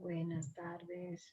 Buenas tardes.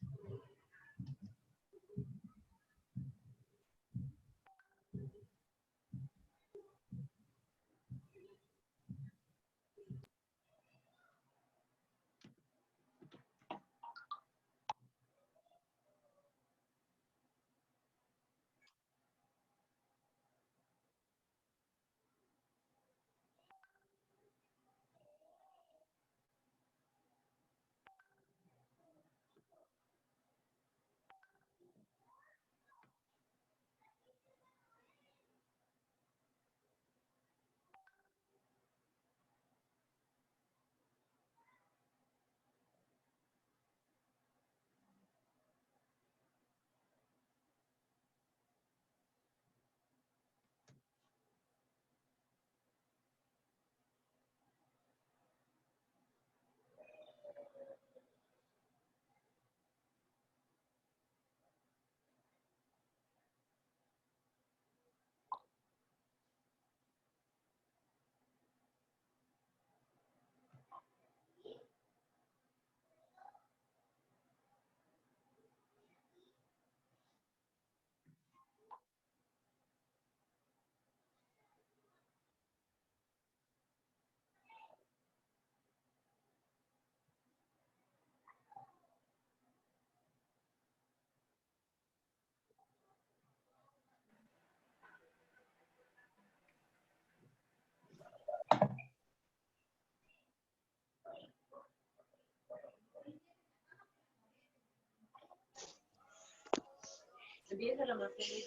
Empieza la más feliz.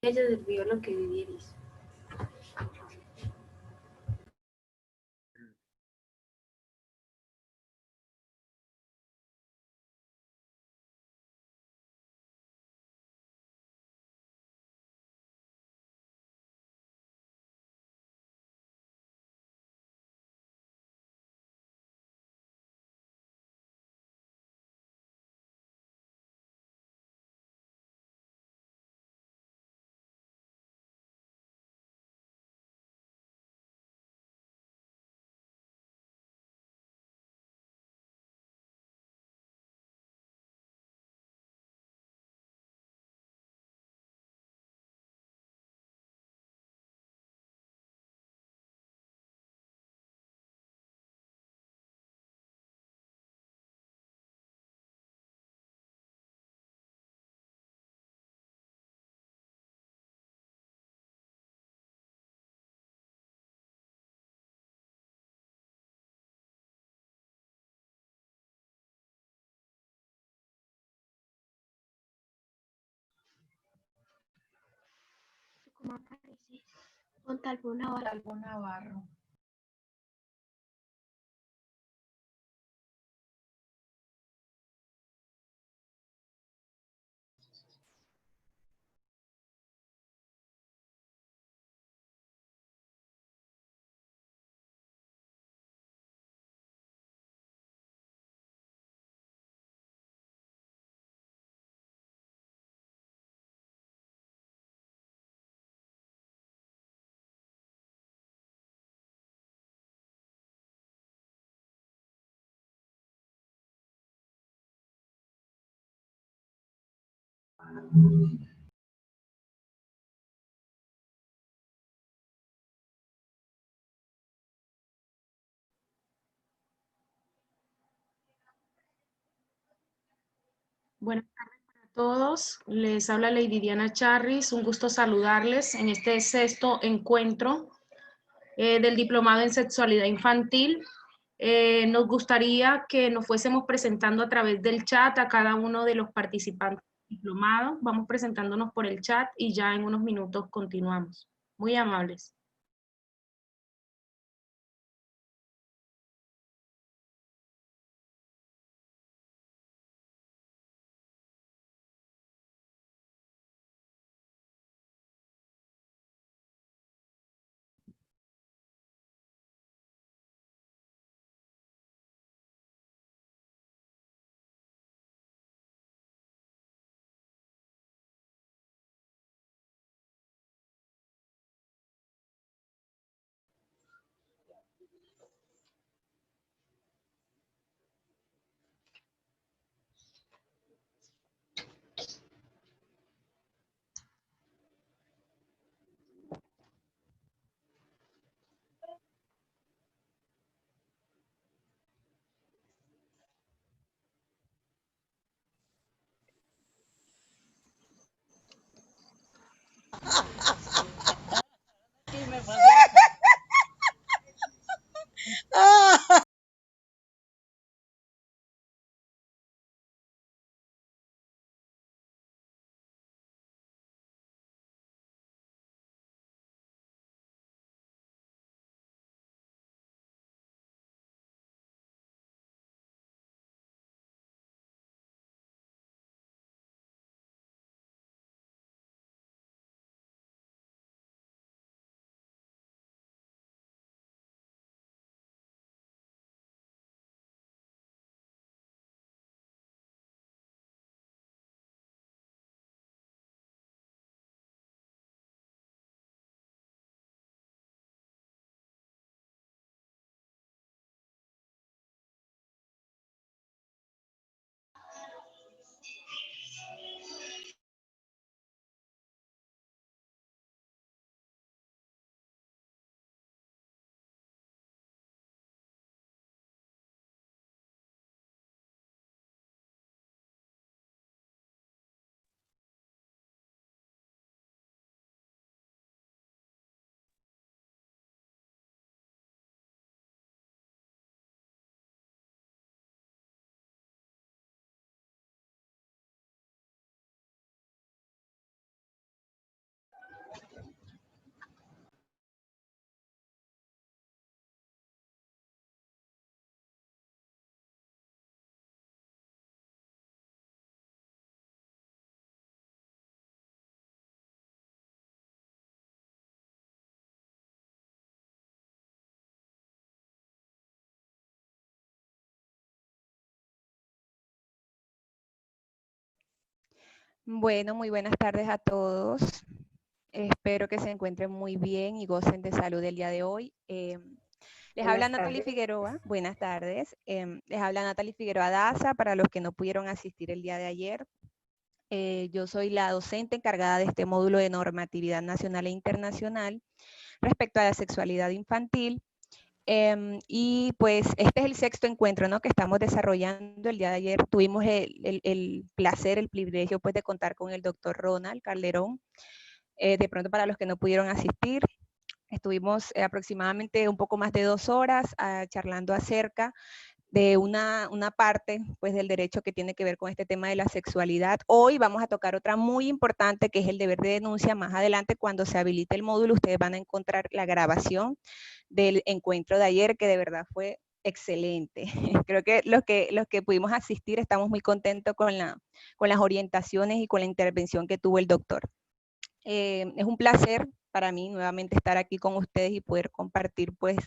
Ella desvió lo que vivieris. Montalvo Navarro. Buenas tardes a todos, les habla Lady Diana Charris, un gusto saludarles en este sexto encuentro del Diplomado en Sexualidad Infantil. Nos gustaría que nos fuésemos presentando a través del chat a cada uno de los participantes del diplomado. Vamos presentándonos por el chat y ya en unos minutos continuamos. Muy amables. Bueno, muy buenas tardes a todos. Espero que se encuentren muy bien y gocen de salud el día de hoy. Les habla Natalie Figueroa. Buenas tardes. Les habla Natalie Figueroa Daza para los que no pudieron asistir el día de ayer. Yo soy la docente encargada de este módulo de normatividad nacional e internacional respecto a la sexualidad infantil. Y pues este es el sexto encuentro, ¿no?, que estamos desarrollando. El día de ayer tuvimos el placer, el privilegio pues de contar con el doctor Ronald Calderón. De pronto para los que no pudieron asistir, estuvimos aproximadamente un poco más de 2 horas charlando acerca una parte pues, del derecho que tiene que ver con este tema de la sexualidad. Hoy vamos a tocar otra muy importante que es el deber de denuncia. Más adelante, cuando se habilite el módulo, ustedes van a encontrar la grabación del encuentro de ayer, que de verdad fue excelente. Creo que los que pudimos asistir estamos muy contentos con las orientaciones y con la intervención que tuvo el doctor. Es un placer para mí nuevamente estar aquí con ustedes y poder compartir pues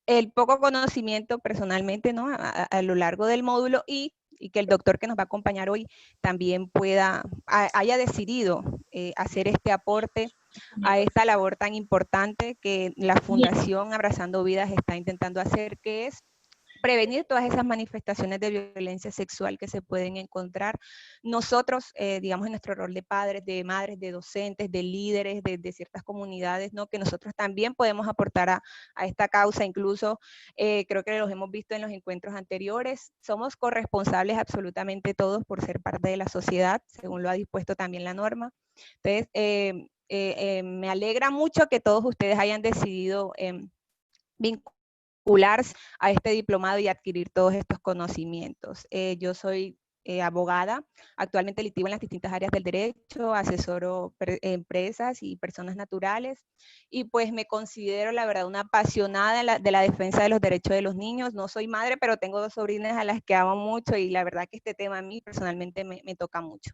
el poco conocimiento personalmente, ¿no? A lo largo del módulo y que el doctor que nos va a acompañar hoy también haya decidido hacer este aporte a esta labor tan importante que la Fundación Abrazando Vidas está intentando hacer, que es prevenir todas esas manifestaciones de violencia sexual que se pueden encontrar. Nosotros, digamos, en nuestro rol de padres, de madres, de docentes, de líderes de ciertas comunidades, ¿no? Que nosotros también podemos aportar a esta causa, incluso creo que los hemos visto en los encuentros anteriores. Somos corresponsables absolutamente todos por ser parte de la sociedad, según lo ha dispuesto también la norma. Entonces, me alegra mucho que todos ustedes hayan decidido vincularse a este diplomado y adquirir todos estos conocimientos. Yo soy abogada, actualmente litigo en las distintas áreas del derecho, asesoro empresas y personas naturales, y pues me considero la verdad una apasionada de la defensa de los derechos de los niños. No soy madre, pero tengo 2 sobrinas a las que amo mucho y la verdad que este tema a mí personalmente me toca mucho.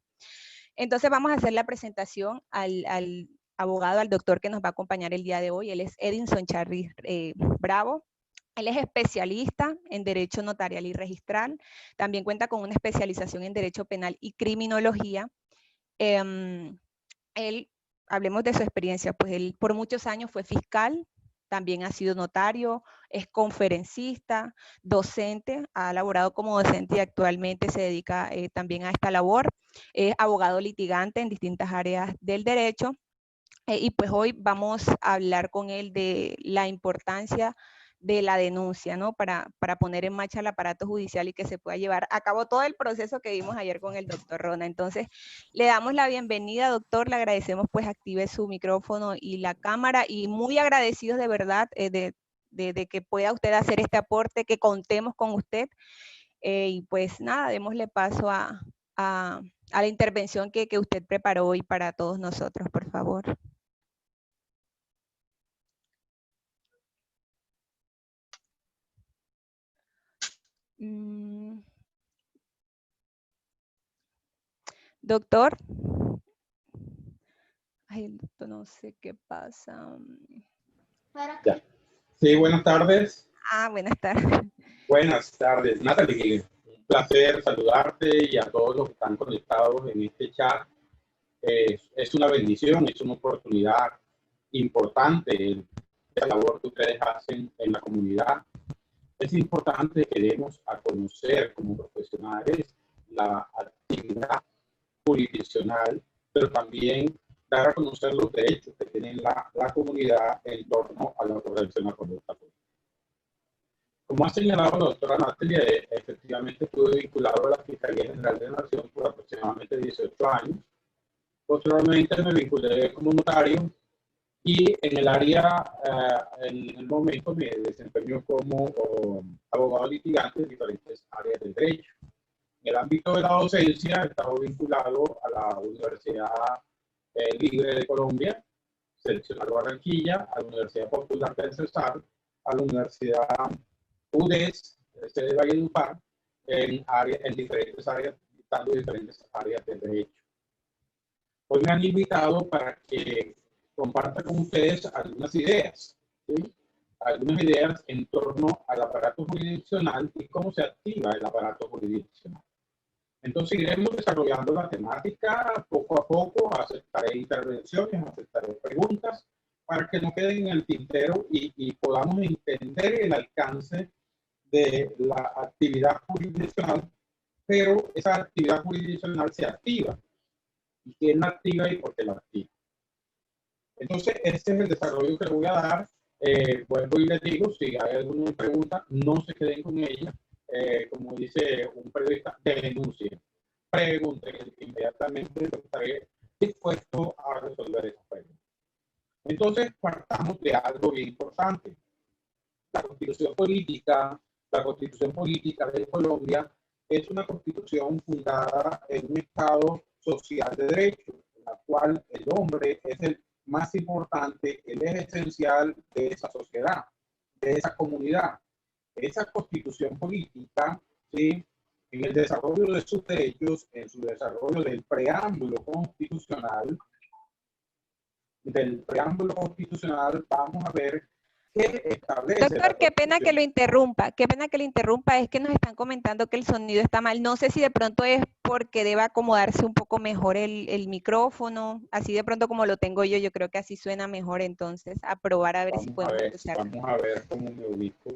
Entonces vamos a hacer la presentación al abogado, al doctor que nos va a acompañar el día de hoy. Él es Edinson Charris Bravo. Él es especialista en Derecho Notarial y Registral. También cuenta con una especialización en Derecho Penal y Criminología. Hablemos de su experiencia, pues él por muchos años fue fiscal, también ha sido notario, es conferencista, docente, ha laborado como docente y actualmente se dedica también a esta labor. Es abogado litigante en distintas áreas del derecho. Y pues hoy vamos a hablar con él de la importancia de la denuncia, ¿no? Para poner en marcha el aparato judicial y que se pueda llevar a cabo todo el proceso que vimos ayer con el doctor Rona. Entonces, le damos la bienvenida, doctor, le agradecemos pues active su micrófono y la cámara y muy agradecidos de verdad de que pueda usted hacer este aporte, que contemos con usted. Y pues nada, démosle paso a la intervención que usted preparó hoy para todos nosotros, por favor. Doctor. Ay, el doctor no sé qué pasa. Ya. Sí, buenas tardes. Buenas tardes. Buenas tardes, Natalie. Un placer saludarte y a todos los que están conectados en este chat. Es una bendición, es una oportunidad importante la labor que ustedes hacen en la comunidad. Es importante que demos a conocer como profesionales la actividad jurisdiccional, pero también dar a conocer los derechos que tiene la comunidad en torno a la prevención de la conducta pública. Como ha señalado la doctora Natalie, efectivamente estuve vinculado a la Fiscalía General de la Nación por aproximadamente 18 años. Posteriormente me vinculé como notario y en el área, en el momento me desempeño como abogado litigante en diferentes áreas del derecho. En el ámbito de la docencia he estado vinculado a la Universidad Libre de Colombia, seccional Barranquilla, a la Universidad Popular del Cesar, a la Universidad UDES, de Valledupar, en diferentes áreas, dictando diferentes áreas del derecho. Hoy me han invitado para que comparta con ustedes algunas ideas, ¿sí? Algunas ideas en torno al aparato jurisdiccional y cómo se activa el aparato jurisdiccional. Entonces iremos desarrollando la temática poco a poco, aceptaré intervenciones, aceptaré preguntas para que no queden en el tintero y podamos entender el alcance de la actividad jurisdiccional, pero esa actividad jurisdiccional se activa. ¿Y quién la activa y por qué la activa? Entonces, este es el desarrollo que le voy a dar. Vuelvo y les digo, si hay alguna pregunta, no se queden con ella. Como dice un periodista, denuncien. Pregunten, inmediatamente yo estaré dispuesto a resolver esa pregunta. Entonces, partamos de algo bien importante. La Constitución política La Constitución Política de Colombia es una constitución fundada en un Estado social de derecho, en la cual el hombre es el más importante, el eje esencial de esa sociedad, de esa comunidad. Esa constitución política, ¿sí?, en el desarrollo de sus derechos, en su desarrollo del preámbulo constitucional, vamos a ver qué establece. Doctor, qué pena que lo interrumpa, es que nos están comentando que el sonido está mal. No sé si de pronto es porque deba acomodarse un poco mejor el micrófono, así de pronto como lo tengo yo creo que así suena mejor, entonces a probar a ver si podemos escuchar. Vamos a ver cómo me ubico.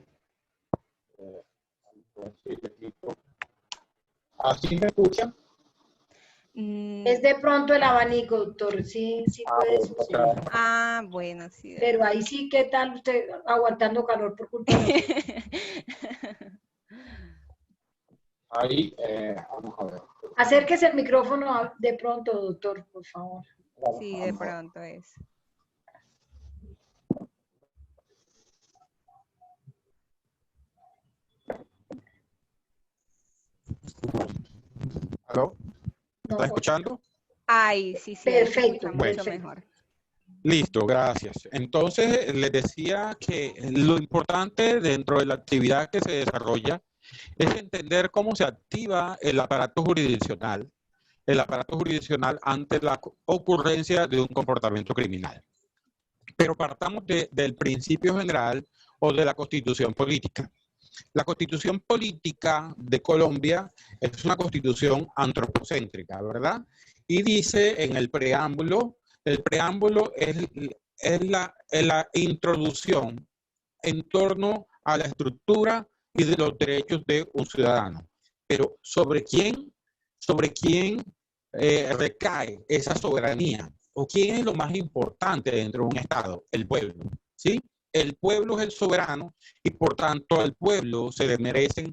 ¿Así me escuchan? Es de pronto el abanico, doctor, sí puede suceder. Bueno, sí. Pero ahí sí, ¿qué tal usted aguantando calor por culpa de Ahí, vamos a ver. Acérquese el micrófono de pronto, doctor, por favor. Sí, de pronto es. ¿Aló? ¿Me está escuchando? Ay, sí. Perfecto. Mucho mejor. Listo, gracias. Entonces, les decía que lo importante dentro de la actividad que se desarrolla es entender cómo se activa el aparato jurisdiccional ante la ocurrencia de un comportamiento criminal. Pero partamos del principio general o de la Constitución política. La Constitución política de Colombia es una constitución antropocéntrica, ¿verdad? Y dice en el preámbulo es la introducción en torno a la estructura y de los derechos de un ciudadano. Pero ¿sobre quién recae esa soberanía? ¿O quién es lo más importante dentro de un Estado? El pueblo, ¿sí? El pueblo es el soberano y por tanto al pueblo se le merece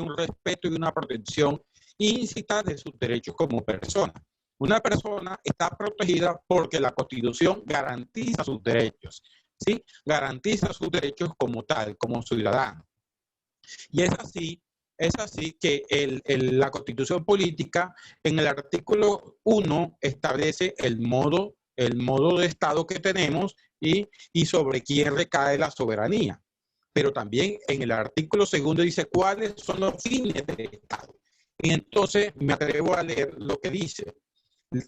un respeto y una protección íncita de sus derechos como persona. Una persona está protegida porque la Constitución garantiza sus derechos, ¿sí? Garantiza sus derechos como tal, como ciudadano. Y es así que la Constitución política en el artículo 1 establece el modo de Estado que tenemos y sobre quién recae la soberanía. Pero también en el artículo 2 dice cuáles son los fines del Estado. Y entonces me atrevo a leer lo que dice.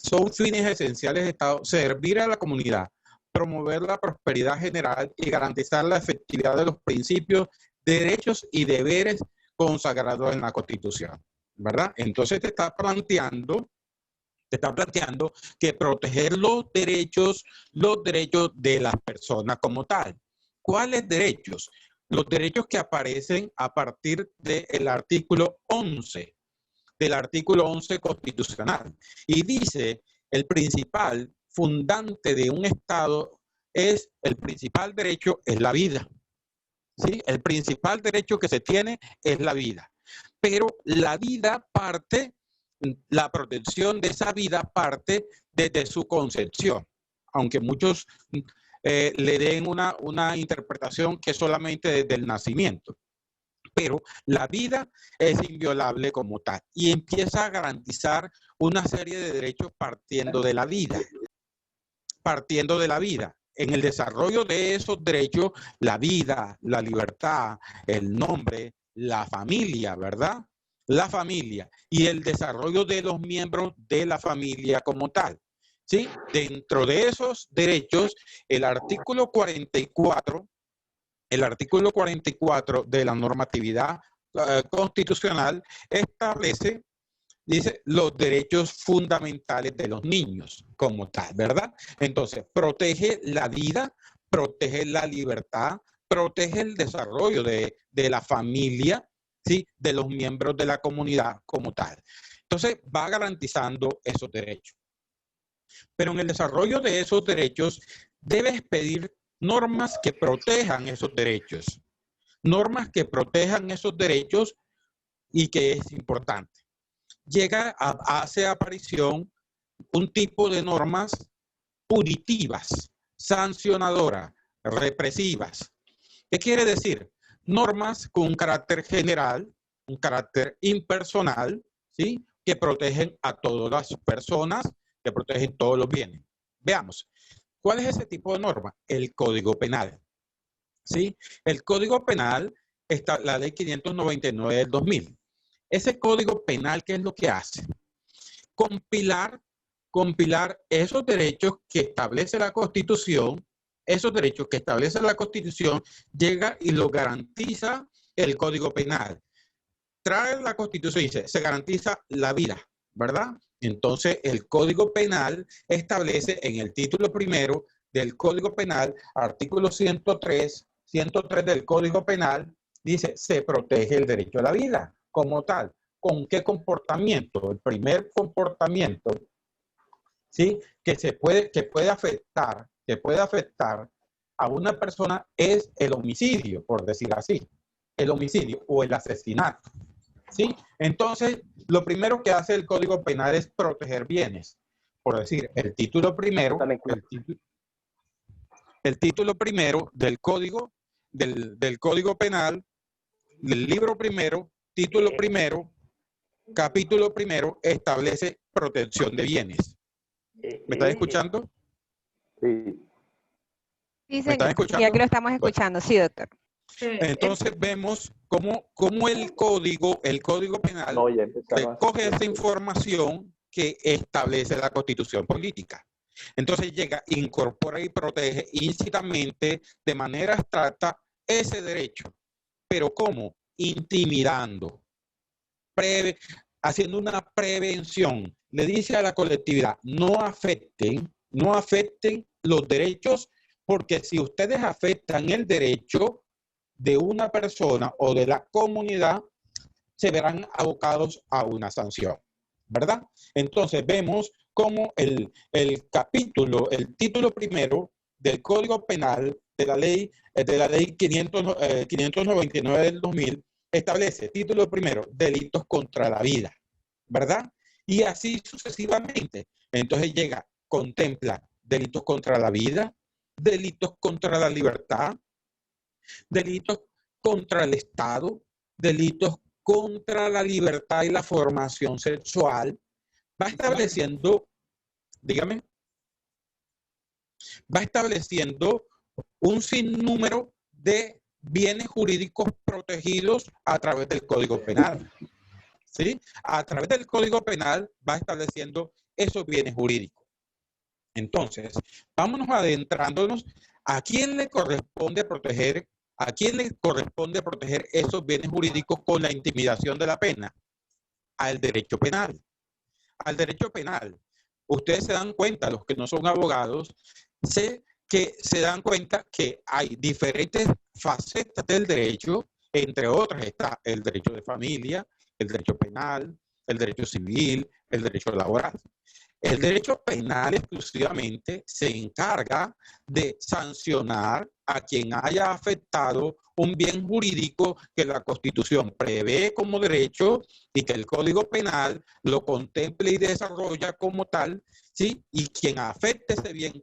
Son fines esenciales de Estado: servir a la comunidad, promover la prosperidad general y garantizar la efectividad de los principios, derechos y deberes consagrados en la Constitución, ¿verdad? Entonces te está planteando que proteger los derechos de las personas como tal. ¿Cuáles derechos? Los derechos que aparecen a partir del artículo 11, del artículo 11 constitucional. Y dice, el principal fundante de un Estado el principal derecho es la vida. ¿Sí? El principal derecho que se tiene es la vida. Pero la vida parte, la protección de esa vida parte desde su concepción. Aunque muchos le den una interpretación que es solamente desde el nacimiento. Pero la vida es inviolable como tal y empieza a garantizar una serie de derechos partiendo de la vida. Partiendo de la vida. En el desarrollo de esos derechos, la vida, la libertad, el nombre, la familia, ¿verdad? La familia y el desarrollo de los miembros de la familia como tal. ¿Sí? Dentro de esos derechos, el artículo 44 de la normatividad constitucional establece, dice, los derechos fundamentales de los niños como tal, ¿verdad? Entonces, protege la vida, protege la libertad, protege el desarrollo de la familia, ¿sí? De los miembros de la comunidad como tal. Entonces, va garantizando esos derechos. Pero en el desarrollo de esos derechos, debes pedir normas que protejan esos derechos. Normas que protejan esos derechos y que es importante. Hace aparición un tipo de normas punitivas, sancionadoras, represivas. ¿Qué quiere decir? normas con un carácter general, un carácter impersonal, ¿sí? Que protegen a todas las personas, que protegen todos los bienes. Veamos, ¿cuál es ese tipo de norma? El Código Penal, ¿sí? El Código Penal está la Ley 599 del 2000. Ese Código Penal, ¿qué es lo que hace? Compilar esos derechos que establece la Constitución, llega y lo garantiza el Código Penal. Trae la Constitución y dice, se garantiza la vida, ¿verdad? Entonces, el Código Penal establece en el título primero del Código Penal, artículo 103 del Código Penal, dice, se protege el derecho a la vida como tal. ¿Con qué comportamiento? El primer comportamiento, ¿sí? que puede afectar a una persona es el homicidio, por decir así. El homicidio o el asesinato, ¿sí? Entonces, lo primero que hace el Código Penal es proteger bienes. Por decir, el título primero del Código Penal, del libro primero, título primero, capítulo primero, establece protección de bienes. ¿Me están escuchando? Sí, ¿Me están escuchando? Sí, aquí lo estamos escuchando. Sí, doctor. Entonces vemos cómo el Código Penal recoge esa información que establece la Constitución política. Entonces llega, incorpora y protege ilícitamente de manera abstracta ese derecho. ¿Pero cómo? Intimidando, haciendo una prevención. Le dice a la colectividad, no afecten los derechos, porque si ustedes afectan el derecho de una persona o de la comunidad, se verán abocados a una sanción, ¿verdad? Entonces vemos cómo el título primero del Código Penal de la ley 599 del 2000 establece, título primero, delitos contra la vida, ¿verdad? Y así sucesivamente. Entonces contempla delitos contra la vida, delitos contra la libertad, delitos contra el Estado, delitos contra la libertad y la formación sexual. Va estableciendo un sinnúmero de bienes jurídicos protegidos a través del Código Penal. ¿Sí? A través del Código Penal va estableciendo esos bienes jurídicos. Entonces, vámonos adentrándonos a quién le corresponde proteger esos bienes jurídicos con la intimidación de la pena. Al derecho penal. Al derecho penal. Ustedes se dan cuenta, los que no son abogados, se dan cuenta que hay diferentes facetas del derecho, entre otras está el derecho de familia, el derecho penal, el derecho civil, el derecho laboral. El derecho penal exclusivamente se encarga de sancionar a quien haya afectado un bien jurídico que la Constitución prevé como derecho y que el Código Penal lo contemple y desarrolla como tal, ¿sí? Y quien afecte ese bien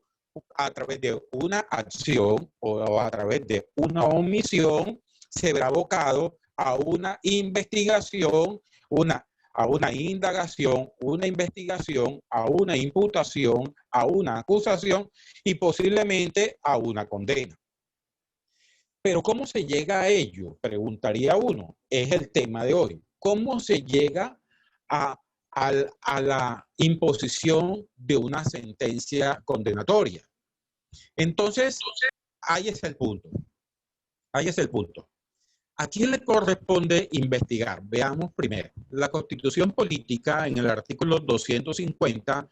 a través de una acción o a través de una omisión se verá abocado a una investigación, a una indagación, una investigación, a una imputación, a una acusación y posiblemente a una condena. Pero ¿cómo se llega a ello? Preguntaría uno. Es el tema de hoy. ¿Cómo se llega a la imposición de una sentencia condenatoria? Entonces, ahí es el punto. Ahí es el punto. ¿A quién le corresponde investigar? Veamos primero. La Constitución Política, en el artículo 250,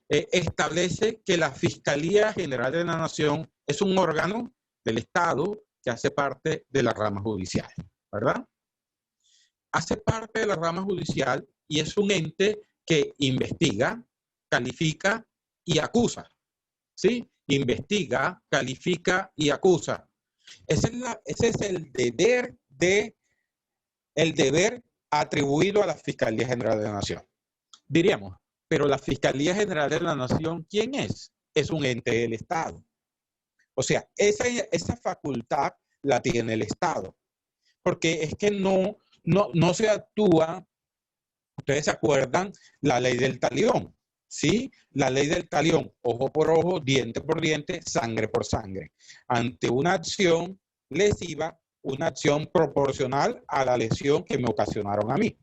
establece que la Fiscalía General de la Nación es un órgano del Estado que hace parte de la rama judicial, ¿verdad? Hace parte de la rama judicial y es un ente que investiga, califica y acusa, ¿sí? Investiga, califica y acusa. Ese es el deber atribuido a la Fiscalía General de la Nación. Diríamos, pero la Fiscalía General de la Nación, ¿quién es? Es un ente del Estado. O sea, esa facultad la tiene el Estado. porque es que no se actúa. Ustedes se acuerdan la ley del talión, ¿sí? La ley del talión, ojo por ojo, diente por diente, sangre por sangre. Ante una acción lesiva, una acción proporcional a la lesión que me ocasionaron a mí,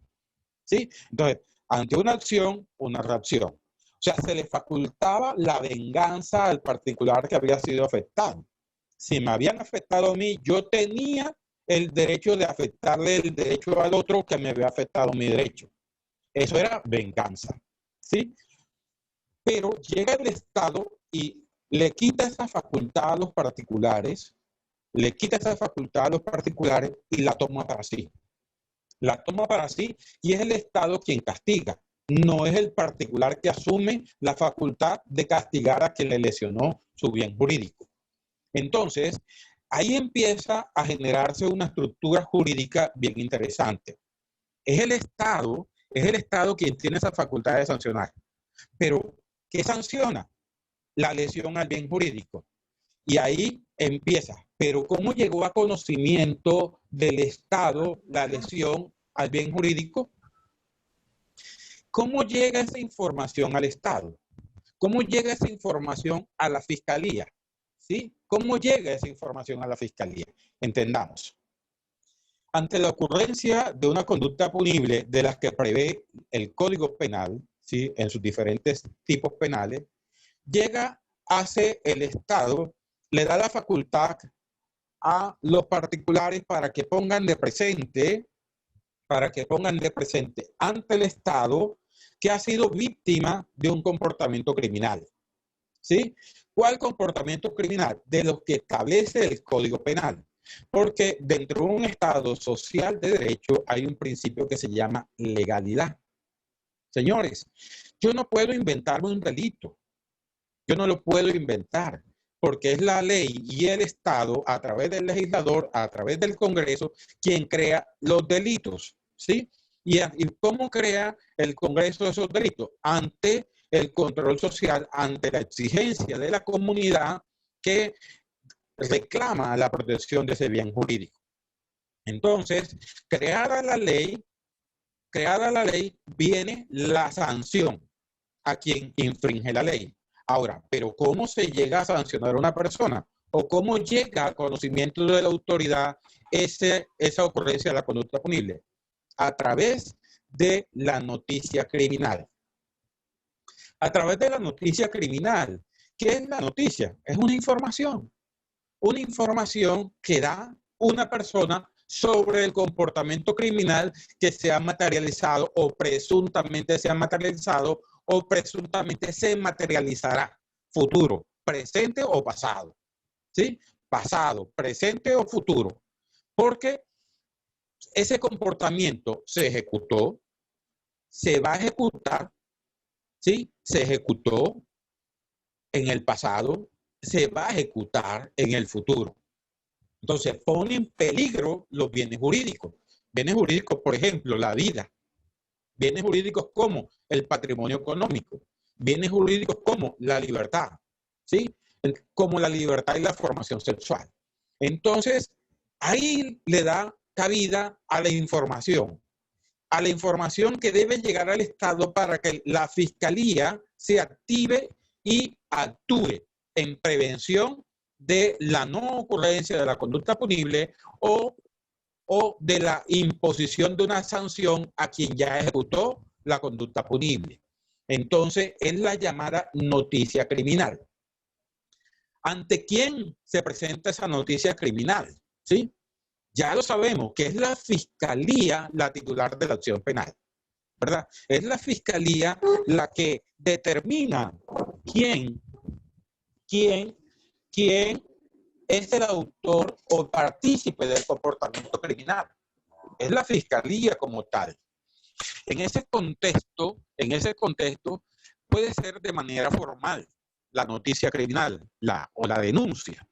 ¿sí? Entonces, ante una acción, una reacción. O sea, se le facultaba la venganza al particular que había sido afectado. Si me habían afectado a mí, yo tenía el derecho de afectarle el derecho al otro que me había afectado mi derecho. Eso era venganza, ¿sí? Pero llega el Estado y le quita esa facultad a los particulares, y la toma para sí. La toma para sí y es el Estado quien castiga. No es el particular que asume la facultad de castigar a quien le lesionó su bien jurídico. Entonces, ahí empieza a generarse una estructura jurídica bien interesante. Es el Estado quien tiene esa facultad de sancionar. Pero, ¿qué sanciona? La lesión al bien jurídico. Y ahí empieza. Pero, ¿cómo llegó a conocimiento del Estado la lesión al bien jurídico? ¿Cómo llega esa información al Estado? ¿Cómo llega esa información a la Fiscalía? ¿Sí? ¿Cómo llega esa información a la Fiscalía? Entendamos. Ante la ocurrencia de una conducta punible de las que prevé el Código Penal, ¿sí? En sus diferentes tipos penales, hace el Estado, le da la facultad a los particulares para que pongan de presente ante el Estado que ha sido víctima de un comportamiento criminal. ¿Sí? ¿Cuál comportamiento criminal? De los que establece el Código Penal. Porque dentro de un Estado social de derecho hay un principio que se llama legalidad. Señores, yo no puedo inventarme un delito. Yo no lo puedo inventar, porque es la ley y el Estado, a través del legislador, a través del Congreso, quien crea los delitos, ¿sí? ¿Y cómo crea el Congreso esos delitos? Ante el control social, ante la exigencia de la comunidad que reclama la protección de ese bien jurídico. Entonces, creada la ley, viene la sanción a quien infringe la ley. Ahora, ¿pero cómo se llega a sancionar a una persona? ¿O cómo llega a conocimiento de la autoridad esa ocurrencia de la conducta punible? A través de la noticia criminal. A través de la noticia criminal. ¿Qué es la noticia? Es una información. Una información que da una persona sobre el comportamiento criminal que se ha materializado o presuntamente se ha materializado o presuntamente se materializará. Futuro, presente o pasado. ¿Sí? Pasado, presente o futuro. Porque ese comportamiento se ejecutó, se va a ejecutar, ¿sí? Se ejecutó en el pasado, se va a ejecutar en el futuro. Entonces, pone en peligro los bienes jurídicos. Bienes jurídicos, por ejemplo, la vida. Bienes jurídicos como el patrimonio económico. Bienes jurídicos como la libertad, ¿sí? Como la libertad y la formación sexual. Entonces, ahí le da cabida a la información que debe llegar al Estado para que la Fiscalía se active y actúe en prevención de la no ocurrencia de la conducta punible o de la imposición de una sanción a quien ya ejecutó la conducta punible. Entonces, es la llamada noticia criminal. ¿Ante quién se presenta esa noticia criminal? ¿Sí? Ya lo sabemos, que es la Fiscalía la titular de la acción penal, ¿verdad? Es la Fiscalía la que determina quién es el autor o partícipe del comportamiento criminal. Es la Fiscalía como tal. En ese contexto, puede ser de manera formal la noticia criminal o la denuncia.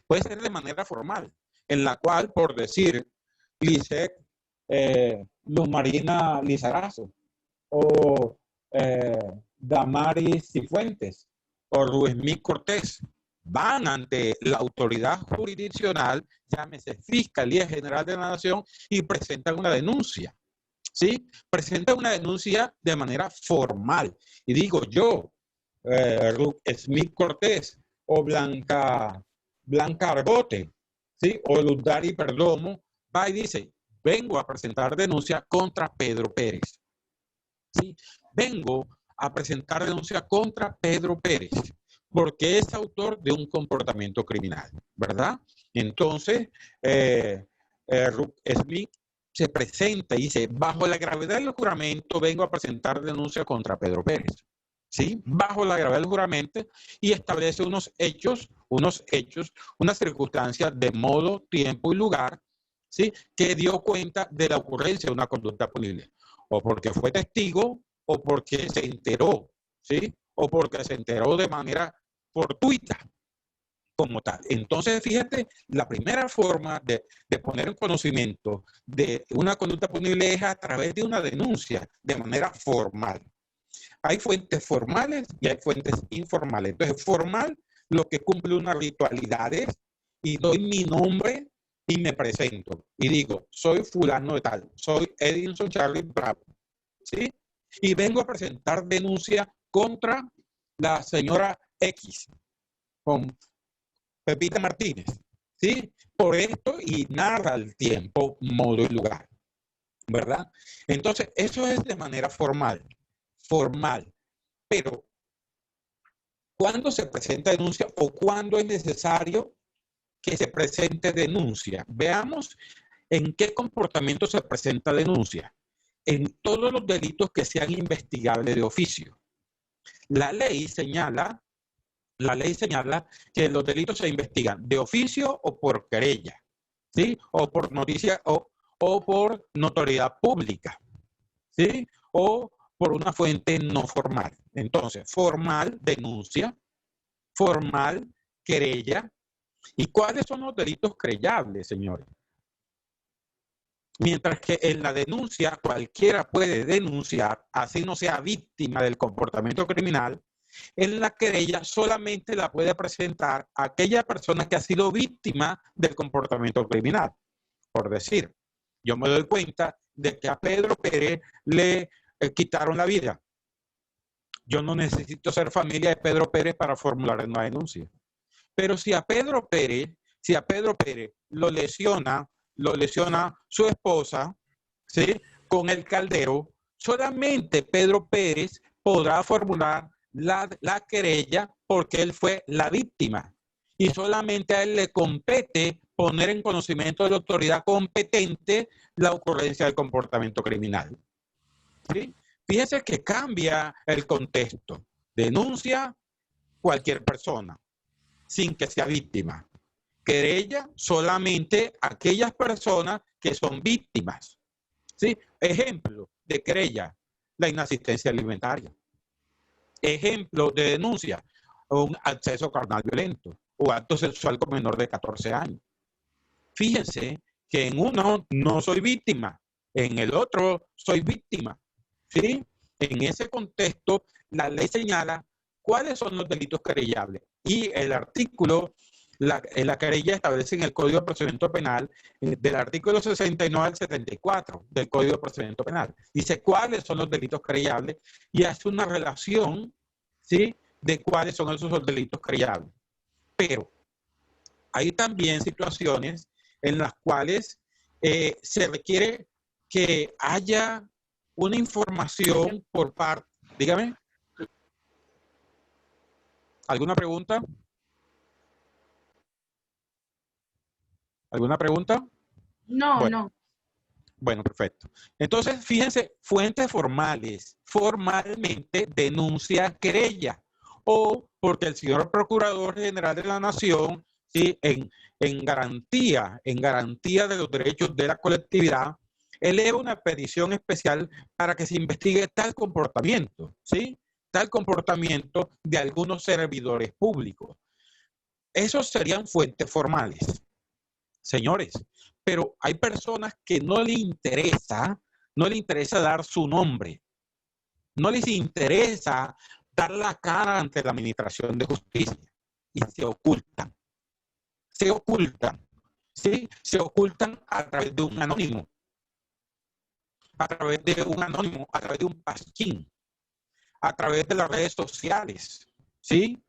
Puede ser de manera formal, en la cual, por decir, Lisset Luz Marina Lizarazo, o Damaris Cifuentes, o Ruesmí Cortés, van ante la autoridad jurisdiccional, llámese Fiscalía General de la Nación, y presentan una denuncia, ¿sí? Presentan una denuncia de manera formal. Y digo yo, Ruth Smith Cortés o Blanca Argote, ¿sí? O Lundari Perdomo, va y dice, vengo a presentar denuncia contra Pedro Pérez. ¿Sí? Vengo a presentar denuncia contra Pedro Pérez porque es autor de un comportamiento criminal, ¿verdad? Entonces, Ruth Smith se presenta y dice, bajo la gravedad del juramento vengo a presentar denuncia contra Pedro Pérez. ¿Sí? Bajo la gravedad del juramento, y establece unas circunstancias de modo, tiempo y lugar, ¿sí? Que dio cuenta de la ocurrencia de una conducta punible, o porque fue testigo, o porque se enteró, ¿sí? O porque se enteró de manera fortuita, como tal. Entonces, fíjate, la primera forma de poner en conocimiento de una conducta punible es a través de una denuncia, de manera formal. Hay fuentes formales y hay fuentes informales. Entonces, formal, lo que cumple unas ritualidades y doy mi nombre y me presento. Y digo, soy fulano de tal, soy Edinson Charlie Bravo, ¿sí? Y vengo a presentar denuncia contra la señora X, con Pepita Martínez, ¿sí? Por esto, y narra el tiempo, modo y lugar, ¿verdad? Entonces, eso es de manera formal. Pero ¿cuándo se presenta denuncia o cuándo es necesario que se presente denuncia? Veamos en qué comportamiento se presenta denuncia. En todos los delitos que sean investigables de oficio. La ley señala que los delitos se investigan de oficio o por querella, ¿sí? O por noticia o por notoriedad pública, ¿sí? O por una fuente no formal. Entonces, formal, denuncia, formal, querella. ¿Y cuáles son los delitos querellables, señores? Mientras que en la denuncia cualquiera puede denunciar, así no sea víctima del comportamiento criminal, en la querella solamente la puede presentar aquella persona que ha sido víctima del comportamiento criminal. Por decir, yo me doy cuenta de que a Pedro Pérez le quitaron la vida. Yo no necesito ser familia de Pedro Pérez para formular una denuncia. Pero si a Pedro Pérez lo lesiona su esposa, ¿sí? Con el caldero, solamente Pedro Pérez podrá formular la querella porque él fue la víctima. Y solamente a él le compete poner en conocimiento de la autoridad competente la ocurrencia del comportamiento criminal. ¿Sí? Fíjense que cambia el contexto. Denuncia cualquier persona, sin que sea víctima. Querella solamente aquellas personas que son víctimas. ¿Sí? Ejemplo de querella, la inasistencia alimentaria. Ejemplo de denuncia, un acceso carnal violento o acto sexual con menor de 14 años. Fíjense que en uno no soy víctima, en el otro soy víctima. ¿Sí? En ese contexto, la ley señala cuáles son los delitos querellables. Y el artículo, la querella establece en el Código de Procedimiento Penal, del artículo 69 al 74 del Código de Procedimiento Penal. Dice cuáles son los delitos querellables y hace una relación, ¿sí? De cuáles son esos delitos querellables. Pero hay también situaciones en las cuales se requiere que haya una información por parte. Dígame. ¿Alguna pregunta? ¿Alguna pregunta? No, bueno, no. Bueno, perfecto. Entonces, fíjense, fuentes formales. Formalmente denuncia querella. O porque el señor Procurador General de la Nación, ¿sí? en garantía de los derechos de la colectividad, eleva una petición especial para que se investigue tal comportamiento, ¿sí? Tal comportamiento de algunos servidores públicos. Esos serían fuentes formales, señores. Pero hay personas que no les interesa dar su nombre. No les interesa dar la cara ante la Administración de Justicia. y se ocultan. Se ocultan, ¿sí? Se ocultan a través de un anónimo. A través de un anónimo, a través de un pasquín, a través de las redes sociales, ¿sí?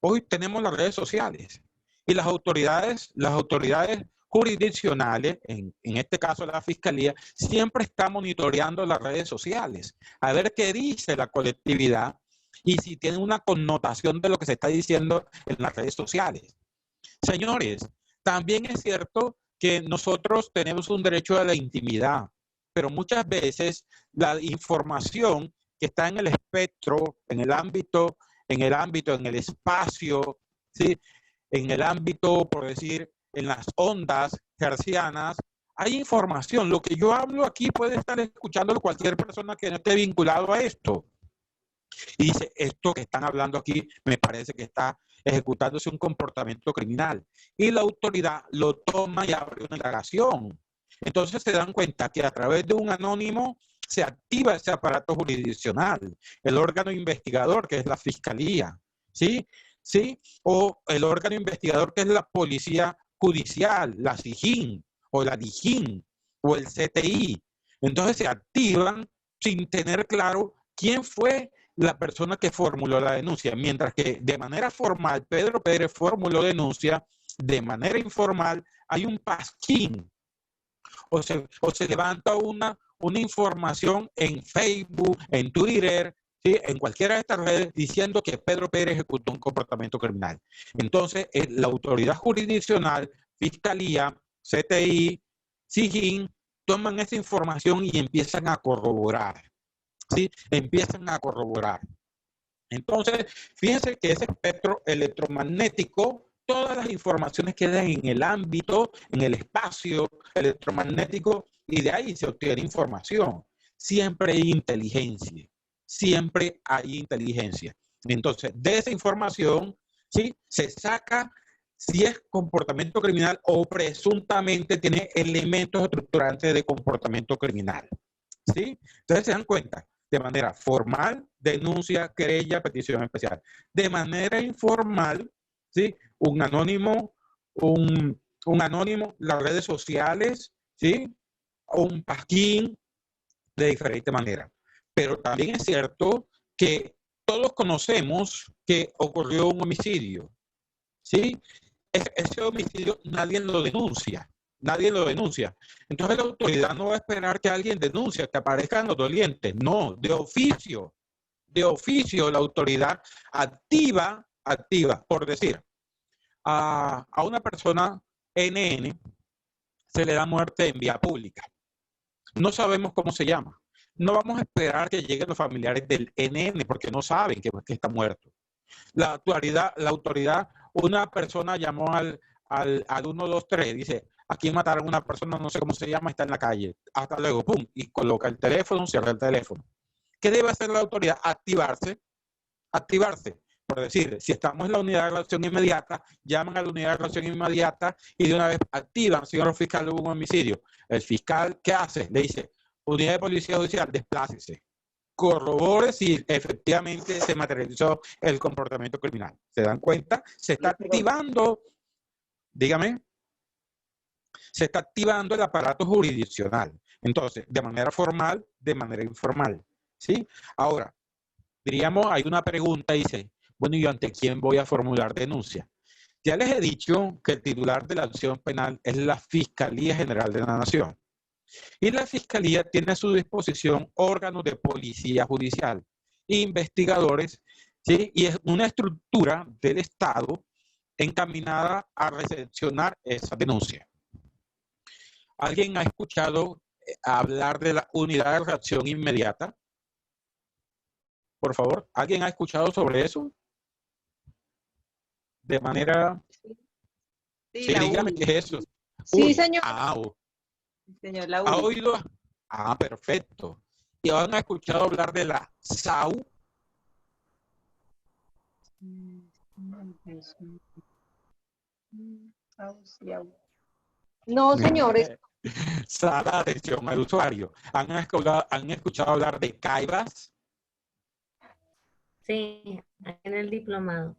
Hoy tenemos las redes sociales y las autoridades jurisdiccionales, en este caso la Fiscalía, siempre está monitoreando las redes sociales, a ver qué dice la colectividad y si tiene una connotación de lo que se está diciendo en las redes sociales. Señores, también es cierto que nosotros tenemos un derecho a la intimidad, pero muchas veces la información que está en el espectro, en el ámbito, en el espacio, ¿sí? En el ámbito, por decir, en las ondas hertzianas, hay información. Lo que yo hablo aquí puede estar escuchándolo cualquier persona que no esté vinculado a esto. Y dice, esto que están hablando aquí me parece que está ejecutándose un comportamiento criminal. Y la autoridad lo toma y abre una indagación. Entonces se dan cuenta que a través de un anónimo se activa ese aparato jurisdiccional, el órgano investigador que es la Fiscalía, ¿sí? ¿Sí? O el órgano investigador que es la Policía Judicial, la SIJIN, o la DIJÍN, o el CTI. Entonces se activan sin tener claro quién fue la persona que formuló la denuncia, mientras que de manera formal Pedro Pérez formuló denuncia, de manera informal hay un pasquín, o se levanta una información en Facebook, en Twitter, ¿sí? En cualquiera de estas redes diciendo que Pedro Pérez ejecutó un comportamiento criminal. Entonces, la autoridad jurisdiccional, Fiscalía, CTI, SIJIN, toman esa información y empiezan a corroborar, ¿sí? Empiezan a corroborar. Entonces, fíjense que ese espectro electromagnético, todas las informaciones quedan en el ámbito, en el espacio electromagnético, y de ahí se obtiene información. Siempre hay inteligencia, siempre hay inteligencia. Entonces, de esa información, ¿sí? Se saca si es comportamiento criminal o presuntamente tiene elementos estructurantes de comportamiento criminal, ¿sí? Entonces se dan cuenta, de manera formal, denuncia, querella, petición especial. De manera informal, ¿sí? Un anónimo, las redes sociales, ¿sí? Un pasquín, de diferente manera. Pero también es cierto que todos conocemos que ocurrió un homicidio, ¿sí? Ese homicidio nadie lo denuncia. Nadie lo denuncia. Entonces la autoridad no va a esperar que alguien denuncie, que aparezcan los dolientes. No, de oficio la autoridad activa, por decir, a una persona NN se le da muerte en vía pública. No sabemos cómo se llama. No vamos a esperar que lleguen los familiares del NN porque no saben que está muerto. La autoridad, una persona llamó al 123, dice, aquí mataron a una persona, no sé cómo se llama, está en la calle. Hasta luego, pum, y coloca el teléfono, cierra el teléfono. ¿Qué debe hacer la autoridad? Activarse. Por decir, si estamos en la unidad de relación inmediata, llaman a la unidad de relación inmediata y de una vez activan, señor fiscal, hubo un homicidio. El fiscal, ¿qué hace? Le dice, unidad de policía judicial, desplácese. Corrobore si efectivamente se materializó el comportamiento criminal. ¿Se dan cuenta? Se está activando, dígame, se está activando el aparato jurisdiccional. Entonces, de manera formal, de manera informal, ¿sí? Ahora, diríamos, hay una pregunta, dice, bueno, ¿y ante quién voy a formular denuncia? Ya les he dicho que el titular de la acción penal es la Fiscalía General de la Nación. Y la Fiscalía tiene a su disposición órganos de policía judicial, investigadores, ¿sí? Y es una estructura del Estado encaminada a recepcionar esa denuncia. ¿Alguien ha escuchado hablar de la unidad de reacción inmediata? Por favor, ¿alguien ha escuchado sobre eso? De manera... Sí, dígame qué es eso. Sí, señor. Señor, la ¿Ha oído? Ah, perfecto. ¿Y han escuchado hablar de la SAU? No, señores. Sala de atención al usuario. ¿Han escuchado hablar de CAIBAS? Sí, en el diplomado.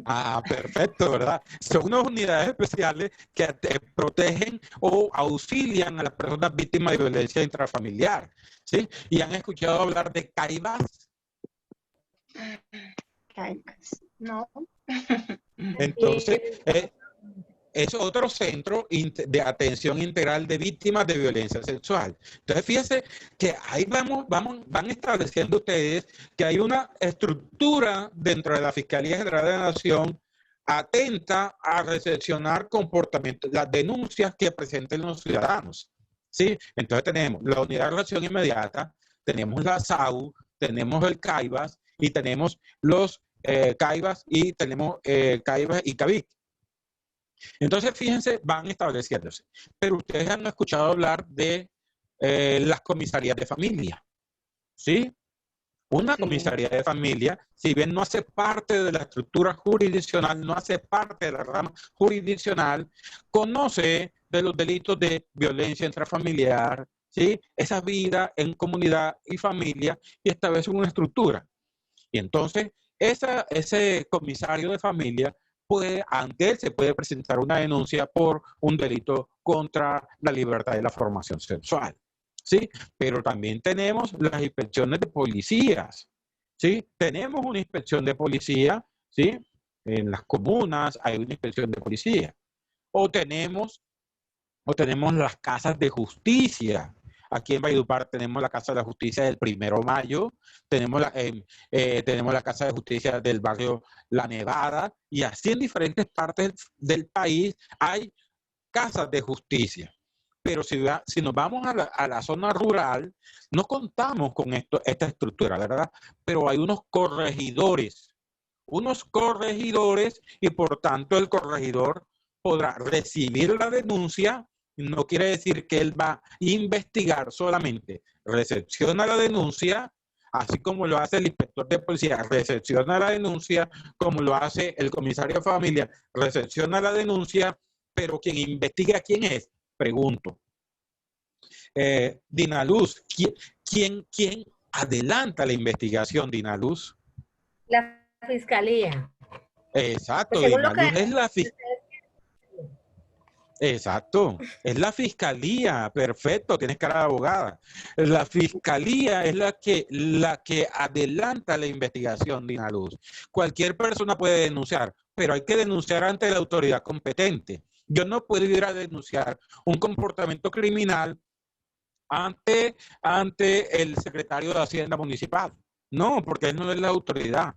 Ah, perfecto, ¿verdad? Son unas unidades especiales que protegen o auxilian a las personas víctimas de violencia intrafamiliar, ¿sí? Y han escuchado hablar de CAIVAS. No. Entonces, es otro centro de atención integral de víctimas de violencia sexual. Entonces, fíjense que ahí van estableciendo ustedes que hay una estructura dentro de la Fiscalía General de la Nación atenta a recepcionar comportamientos, las denuncias que presenten los ciudadanos, ¿sí? Entonces tenemos la Unidad de Relación Inmediata, tenemos la SAU, tenemos el CAIVAS y tenemos los CAIVAS y tenemos CAIVAS y CAVIC. Entonces, fíjense, van estableciéndose. Pero ustedes han escuchado hablar de las comisarías de familia, ¿sí? Una comisaría de familia, si bien no hace parte de la estructura jurisdiccional, no hace parte de la rama jurisdiccional, conoce de los delitos de violencia intrafamiliar, ¿sí? Esa vida en comunidad y familia y establece una estructura. Y entonces, ese comisario de familia ante él se puede presentar una denuncia por un delito contra la libertad de la formación sexual, ¿sí? Pero también tenemos las inspecciones de policías, ¿sí? Tenemos una inspección de policía, ¿sí? En las comunas hay una inspección de policía. O tenemos las casas de justicia. Aquí en Valledupar tenemos la Casa de la Justicia del 1 de Mayo, tenemos la Casa de Justicia del barrio La Nevada, y así en diferentes partes del país hay casas de justicia. Pero si nos vamos a la zona rural, no contamos con esta estructura, ¿verdad? Pero hay unos corregidores, y por tanto el corregidor podrá recibir la denuncia. No quiere decir que él va a investigar solamente. Recepciona la denuncia, así como lo hace el inspector de policía, recepciona la denuncia, como lo hace el comisario de familia, recepciona la denuncia, pero quien investiga, ¿quién es? Pregunto. Dinaluz, ¿quién adelanta la investigación, Dinaluz? La Fiscalía. Exacto, Pues Dinaluz es la Fiscalía. Exacto, es la Fiscalía, perfecto, tienes cara de abogada. La Fiscalía es la que adelanta la investigación, Dinaluz. Cualquier persona puede denunciar, pero hay que denunciar ante la autoridad competente. Yo no puedo ir a denunciar un comportamiento criminal ante el secretario de Hacienda Municipal. No, porque él no es la autoridad.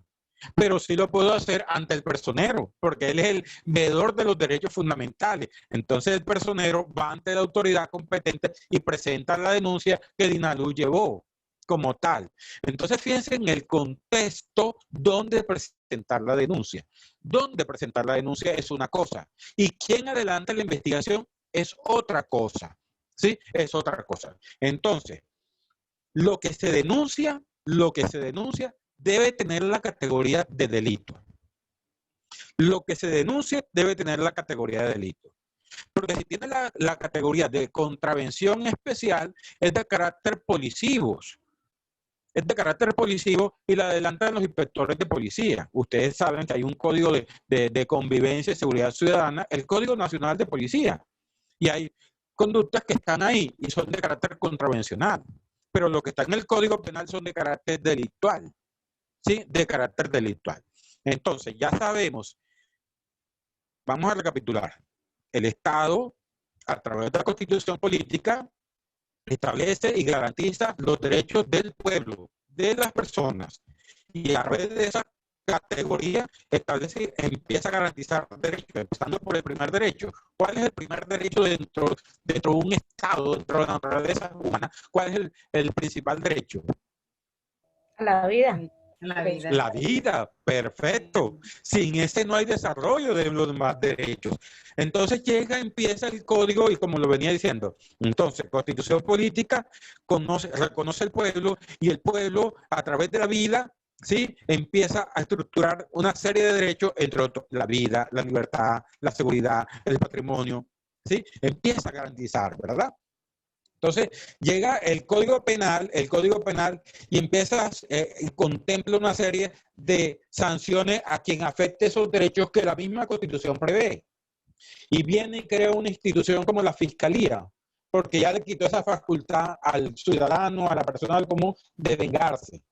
Pero sí lo puedo hacer ante el personero, porque él es el veedor de los derechos fundamentales. Entonces el personero va ante la autoridad competente y presenta la denuncia que Dinaluz llevó como tal. Entonces fíjense en el contexto donde presentar la denuncia. Donde presentar la denuncia es una cosa y quién adelanta la investigación es otra cosa. ¿Sí? Es otra cosa. Entonces, lo que se denuncia debe tener la categoría de delito. Lo que se denuncia debe tener la categoría de delito. Porque si tiene la categoría de contravención especial, es de carácter policivo. Es de carácter policivo y la adelantan los inspectores de policía. Ustedes saben que hay un código de convivencia y seguridad ciudadana, el Código Nacional de Policía. Y hay conductas que están ahí y son de carácter contravencional. Pero lo que está en el Código Penal son de carácter delictual. ¿Sí? De carácter delictual. Entonces, ya sabemos, vamos a recapitular. El Estado, a través de la Constitución Política, establece y garantiza los derechos del pueblo, de las personas. Y a través de esa categoría empieza a garantizar derechos, empezando por el primer derecho. ¿Cuál es el primer derecho dentro de un Estado, dentro de la naturaleza humana? ¿Cuál es el principal derecho? La vida. La vida, perfecto. Sin ese no hay desarrollo de los demás derechos. Entonces empieza el código y como lo venía diciendo, entonces Constitución Política reconoce el pueblo y el pueblo a través de la vida, ¿sí? Empieza a estructurar una serie de derechos, entre otros la vida, la libertad, la seguridad, el patrimonio, ¿sí? Empieza a garantizar, ¿verdad? Entonces, llega el Código Penal y empiezas, contempla una serie de sanciones a quien afecte esos derechos que la misma Constitución prevé. Y viene y crea una institución como la Fiscalía, porque ya le quitó esa facultad al ciudadano, a la persona del común, de vengarse.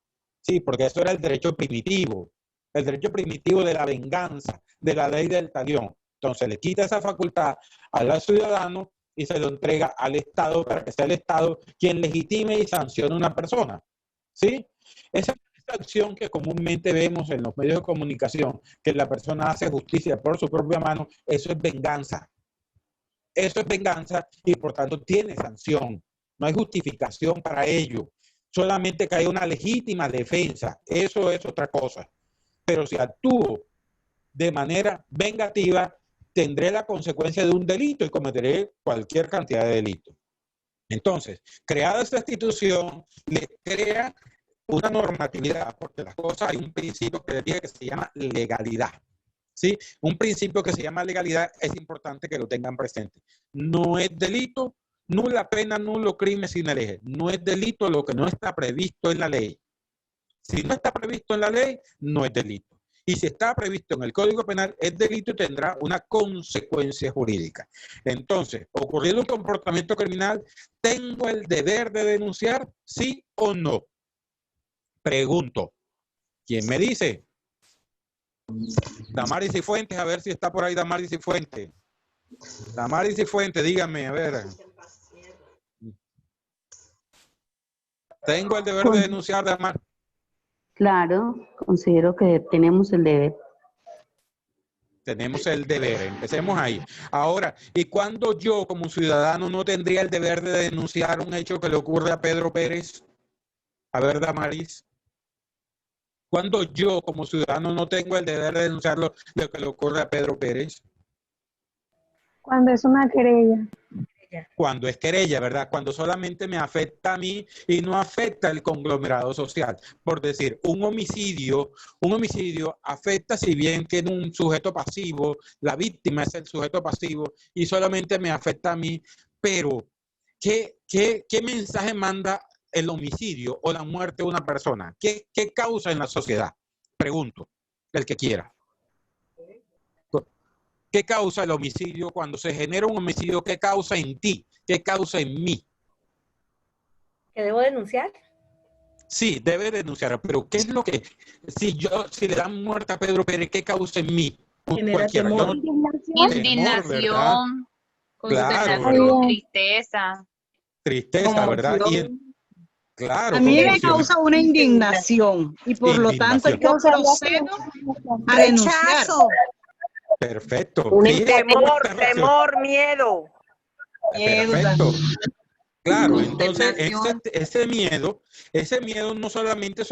Sí, porque eso era el derecho primitivo de la venganza, de la ley del talión. Entonces le quita esa facultad al ciudadano y se lo entrega al Estado para que sea el Estado quien legitime y sancione a una persona. ¿Sí? Esa acción que comúnmente vemos en los medios de comunicación, que la persona hace justicia por su propia mano, eso es venganza. Eso es venganza y por tanto tiene sanción. No hay justificación para ello. Solamente que hay una legítima defensa. Eso es otra cosa. Pero si actúo de manera vengativa, tendré la consecuencia de un delito y cometeré cualquier cantidad de delitos. Entonces, creada esta institución, le crea una normatividad, porque las cosas, hay un principio que les dije que se llama legalidad. ¿Sí? Un principio que se llama legalidad es importante que lo tengan presente. No es delito, nula pena, nulo crimen sin ley. No es delito lo que no está previsto en la ley. Si no está previsto en la ley, no es delito. Y si está previsto en el Código Penal, es delito y tendrá una consecuencia jurídica. Entonces, ocurriendo un comportamiento criminal, ¿tengo el deber de denunciar, sí o no? Pregunto. ¿Quién me dice? Damaris y Fuentes, a ver si está por ahí Damaris y Fuentes. Damaris y Fuentes, dígame, a ver. ¿Tengo el deber de denunciar, Damaris? Claro, considero que tenemos el deber. Tenemos el deber, empecemos ahí. Ahora, ¿y cuándo yo como ciudadano no tendría el deber de denunciar un hecho que le ocurre a Pedro Pérez? A ver, Damaris. ¿Cuándo yo como ciudadano no tengo el deber de denunciar lo que le ocurre a Pedro Pérez? Cuando es una querella. Cuando es querella, ¿verdad? Cuando solamente me afecta a mí y no afecta al conglomerado social. Por decir, un homicidio afecta, si bien tiene un sujeto pasivo, la víctima es el sujeto pasivo y solamente me afecta a mí, pero ¿qué mensaje manda el homicidio o la muerte de una persona? ¿Qué causa en la sociedad? Pregunto, el que quiera. ¿Qué causa el homicidio? Cuando se genera un homicidio, ¿qué causa en ti? ¿Qué causa en mí? ¿Que debo denunciar? Sí, debe denunciar, pero ¿qué es lo que... Si le dan muerte a Pedro Pérez, ¿qué causa en mí? Cualquiera. Indignación, claro, tristeza. Tristeza, ¿verdad? Claro. A mí me causa una indignación y por lo tanto yo procedo a denunciar. Perfecto. Temor, miedo. Perfecto. Claro, entonces ese miedo no solamente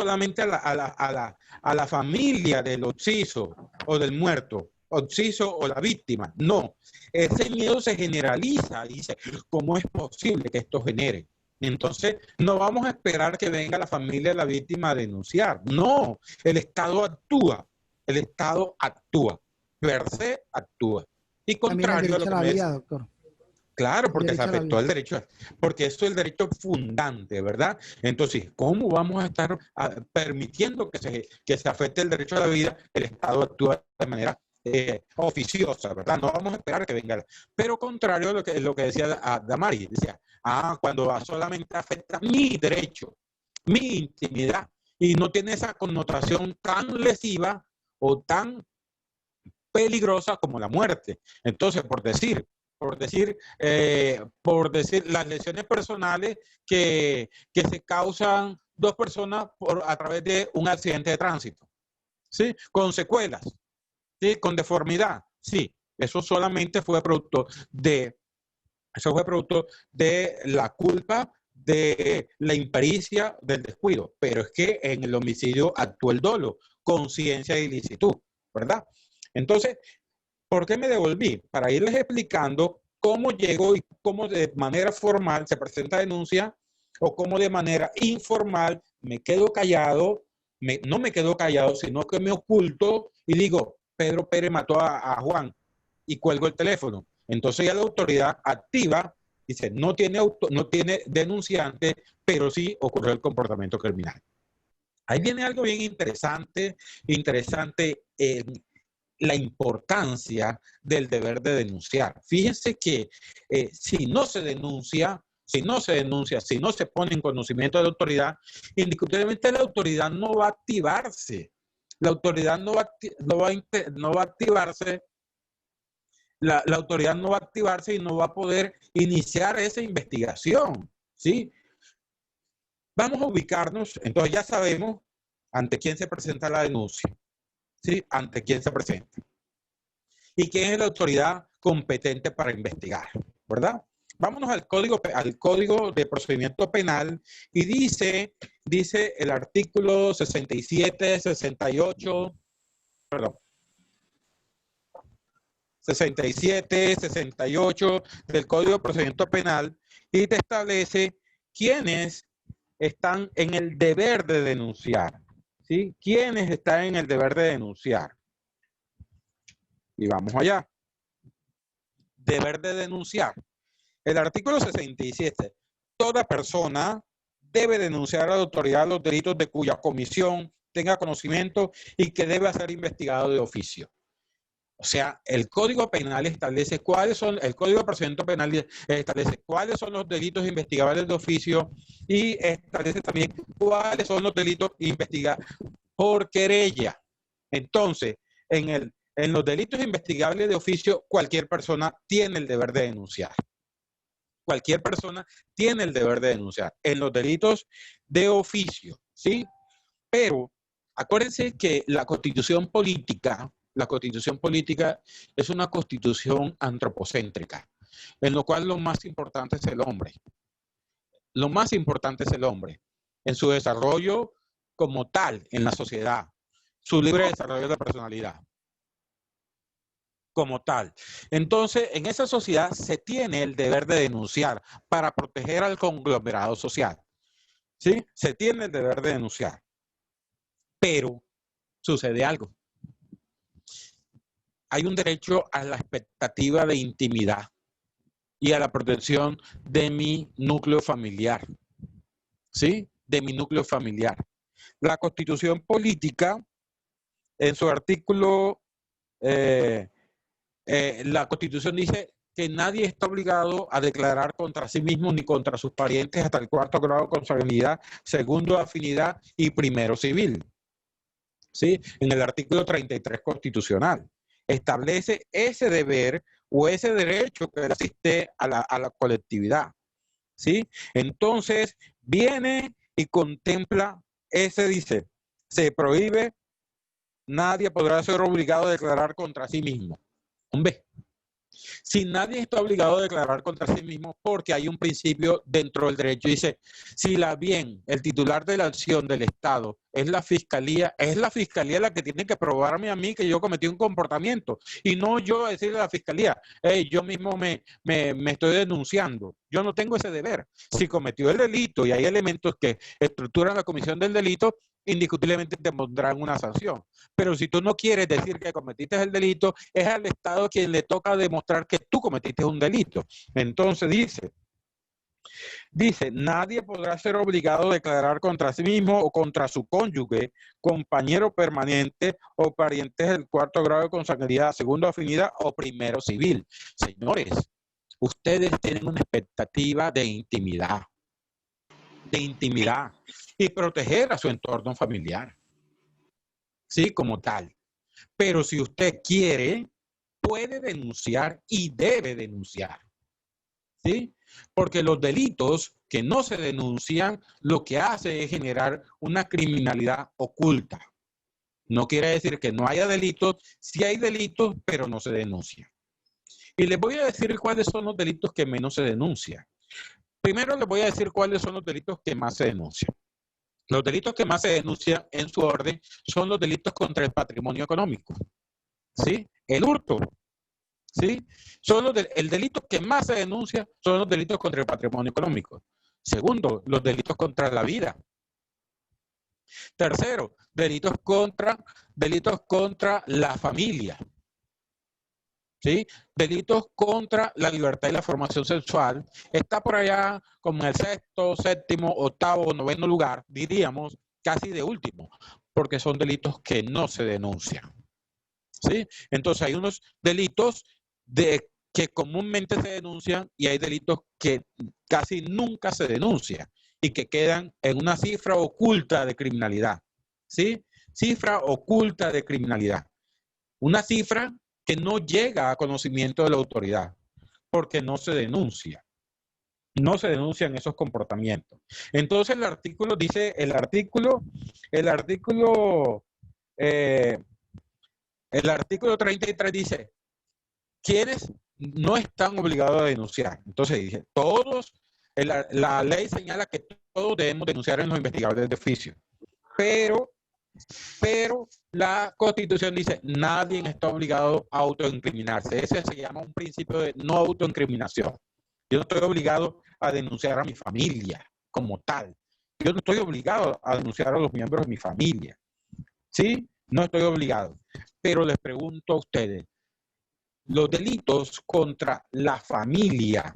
a la familia del occiso o del muerto, occiso o la víctima, no. Ese miedo se generaliza, dice, ¿cómo es posible que esto genere? Entonces, no vamos a esperar que venga la familia de la víctima a denunciar. No, el Estado actúa. Per se actúa. Y contrario a lo que me dice, doctor. Claro, porque se afectó el derecho, porque eso es el derecho fundante, ¿verdad? Entonces, ¿cómo vamos a estar permitiendo que se afecte el derecho a la vida? El Estado actúa de manera oficiosa, ¿verdad? No vamos a esperar que venga. Pero contrario a lo que decía Damaris, decía, cuando solamente afecta mi derecho, mi intimidad, y no tiene esa connotación tan lesiva o tan peligrosa como la muerte. Entonces, por decir las lesiones personales que se causan dos personas a través de un accidente de tránsito, ¿sí? Con secuelas, ¿sí? Con deformidad, sí. Eso solamente fue producto de la culpa, de la impericia, del descuido. Pero es que en el homicidio actuó el dolo, conciencia y ilicitud, ¿verdad? Entonces, ¿por qué me devolví? Para irles explicando cómo llegó y cómo de manera formal se presenta denuncia o cómo de manera informal me quedo callado, no me quedo callado, sino que me oculto y digo, Pedro Pérez mató a Juan y cuelgo el teléfono. Entonces ya la autoridad activa Dice, no tiene denunciante, pero sí ocurrió el comportamiento criminal. Ahí viene algo bien interesante, la importancia del deber de denunciar. Fíjense que si no se denuncia, si no se pone en conocimiento de la autoridad, indiscutiblemente la autoridad no va a activarse. La autoridad no va a activarse. La autoridad no va a activarse y no va a poder iniciar esa investigación, ¿sí? Vamos a ubicarnos, entonces ya sabemos ante quién se presenta la denuncia, ¿sí? Ante quién se presenta. Y quién es la autoridad competente para investigar, ¿verdad? Vámonos al código de procedimiento penal y dice el artículo 67, 68, perdón, 67, 68 del Código de Procedimiento Penal y te establece quiénes están en el deber de denunciar, ¿sí? ¿Quiénes están en el deber de denunciar? Y vamos allá. Deber de denunciar. El artículo 67. Toda persona debe denunciar a la autoridad los delitos de cuya comisión tenga conocimiento y que debe ser investigado de oficio. O sea, el Código Penal establece el Código de Procedimiento Penal establece cuáles son los delitos investigables de oficio y establece también cuáles son los delitos investigables por querella. Entonces, en los delitos investigables de oficio, cualquier persona tiene el deber de denunciar. Cualquier persona tiene el deber de denunciar. En los delitos de oficio, ¿sí? Pero acuérdense que la constitución política es una constitución antropocéntrica, en lo cual lo más importante es el hombre. Lo más importante es el hombre, en su desarrollo como tal en la sociedad, su libre desarrollo de la personalidad, como tal. Entonces, en esa sociedad se tiene el deber de denunciar para proteger al conglomerado social. ¿Sí? Se tiene el deber de denunciar. Pero sucede algo. Hay un derecho a la expectativa de intimidad y a la protección de mi núcleo familiar. ¿Sí? De mi núcleo familiar. La Constitución política, en su artículo, la Constitución dice que nadie está obligado a declarar contra sí mismo ni contra sus parientes hasta el 4º grado de consanguinidad, 2º de afinidad y 1º civil. ¿Sí? En el artículo 33 constitucional. Establece ese deber o ese derecho que asiste a la colectividad. ¿Sí? Entonces, viene y contempla dice, se prohíbe, nadie podrá ser obligado a declarar contra sí mismo. Hombre, si nadie está obligado a declarar contra sí mismo, porque hay un principio dentro del derecho, dice, si el titular de la acción del Estado es la fiscalía la que tiene que probarme a mí que yo cometí un comportamiento, y no yo decirle a la fiscalía, hey, yo mismo me estoy denunciando. Yo no tengo ese deber. Si cometió el delito y hay elementos que estructuran la comisión del delito, indiscutiblemente te pondrán una sanción. Pero si tú no quieres decir que cometiste el delito, es al Estado quien le toca demostrar que tú cometiste un delito. Entonces dice, nadie podrá ser obligado a declarar contra sí mismo o contra su cónyuge, compañero permanente o parientes del 4º grado de consanguinidad, 2º afinidad o 1º civil. Señores, ustedes tienen una expectativa de intimidad y proteger a su entorno familiar, ¿sí? Como tal. Pero si usted quiere, puede denunciar y debe denunciar, ¿sí? Porque los delitos que no se denuncian, lo que hace es generar una criminalidad oculta. No quiere decir que no haya delitos, sí hay delitos, pero no se denuncian. Y les voy a decir cuáles son los delitos que menos se denuncian. Primero les voy a decir cuáles son los delitos que más se denuncian. Los delitos que más se denuncian en su orden son los delitos contra el patrimonio económico. ¿Sí? El hurto. ¿Sí? El delito que más se denuncia son los delitos contra el patrimonio económico. Segundo, los delitos contra la vida. Tercero, delitos contra la familia. ¿sí? Delitos contra la libertad y la formación sexual está por allá como en el sexto, séptimo, octavo, noveno lugar, diríamos casi de último, porque son delitos que no se denuncian, ¿sí? Entonces hay unos delitos que comúnmente se denuncian y hay delitos que casi nunca se denuncian y que quedan en una cifra oculta de criminalidad, ¿sí? Cifra oculta de criminalidad. Una cifra que no llega a conocimiento de la autoridad, porque no se denuncia. No se denuncian esos comportamientos. Entonces el artículo dice, el artículo 33 dice, ¿quiénes no están obligados a denunciar? Entonces dice, todos, la ley señala que todos debemos denunciar en los investigadores de oficio, pero la Constitución dice, nadie está obligado a autoincriminarse. Ese se llama un principio de no autoincriminación. Yo no estoy obligado a denunciar a mi familia como tal. Yo no estoy obligado a denunciar a los miembros de mi familia. ¿Sí? No estoy obligado. Pero les pregunto a ustedes, los delitos contra la familia,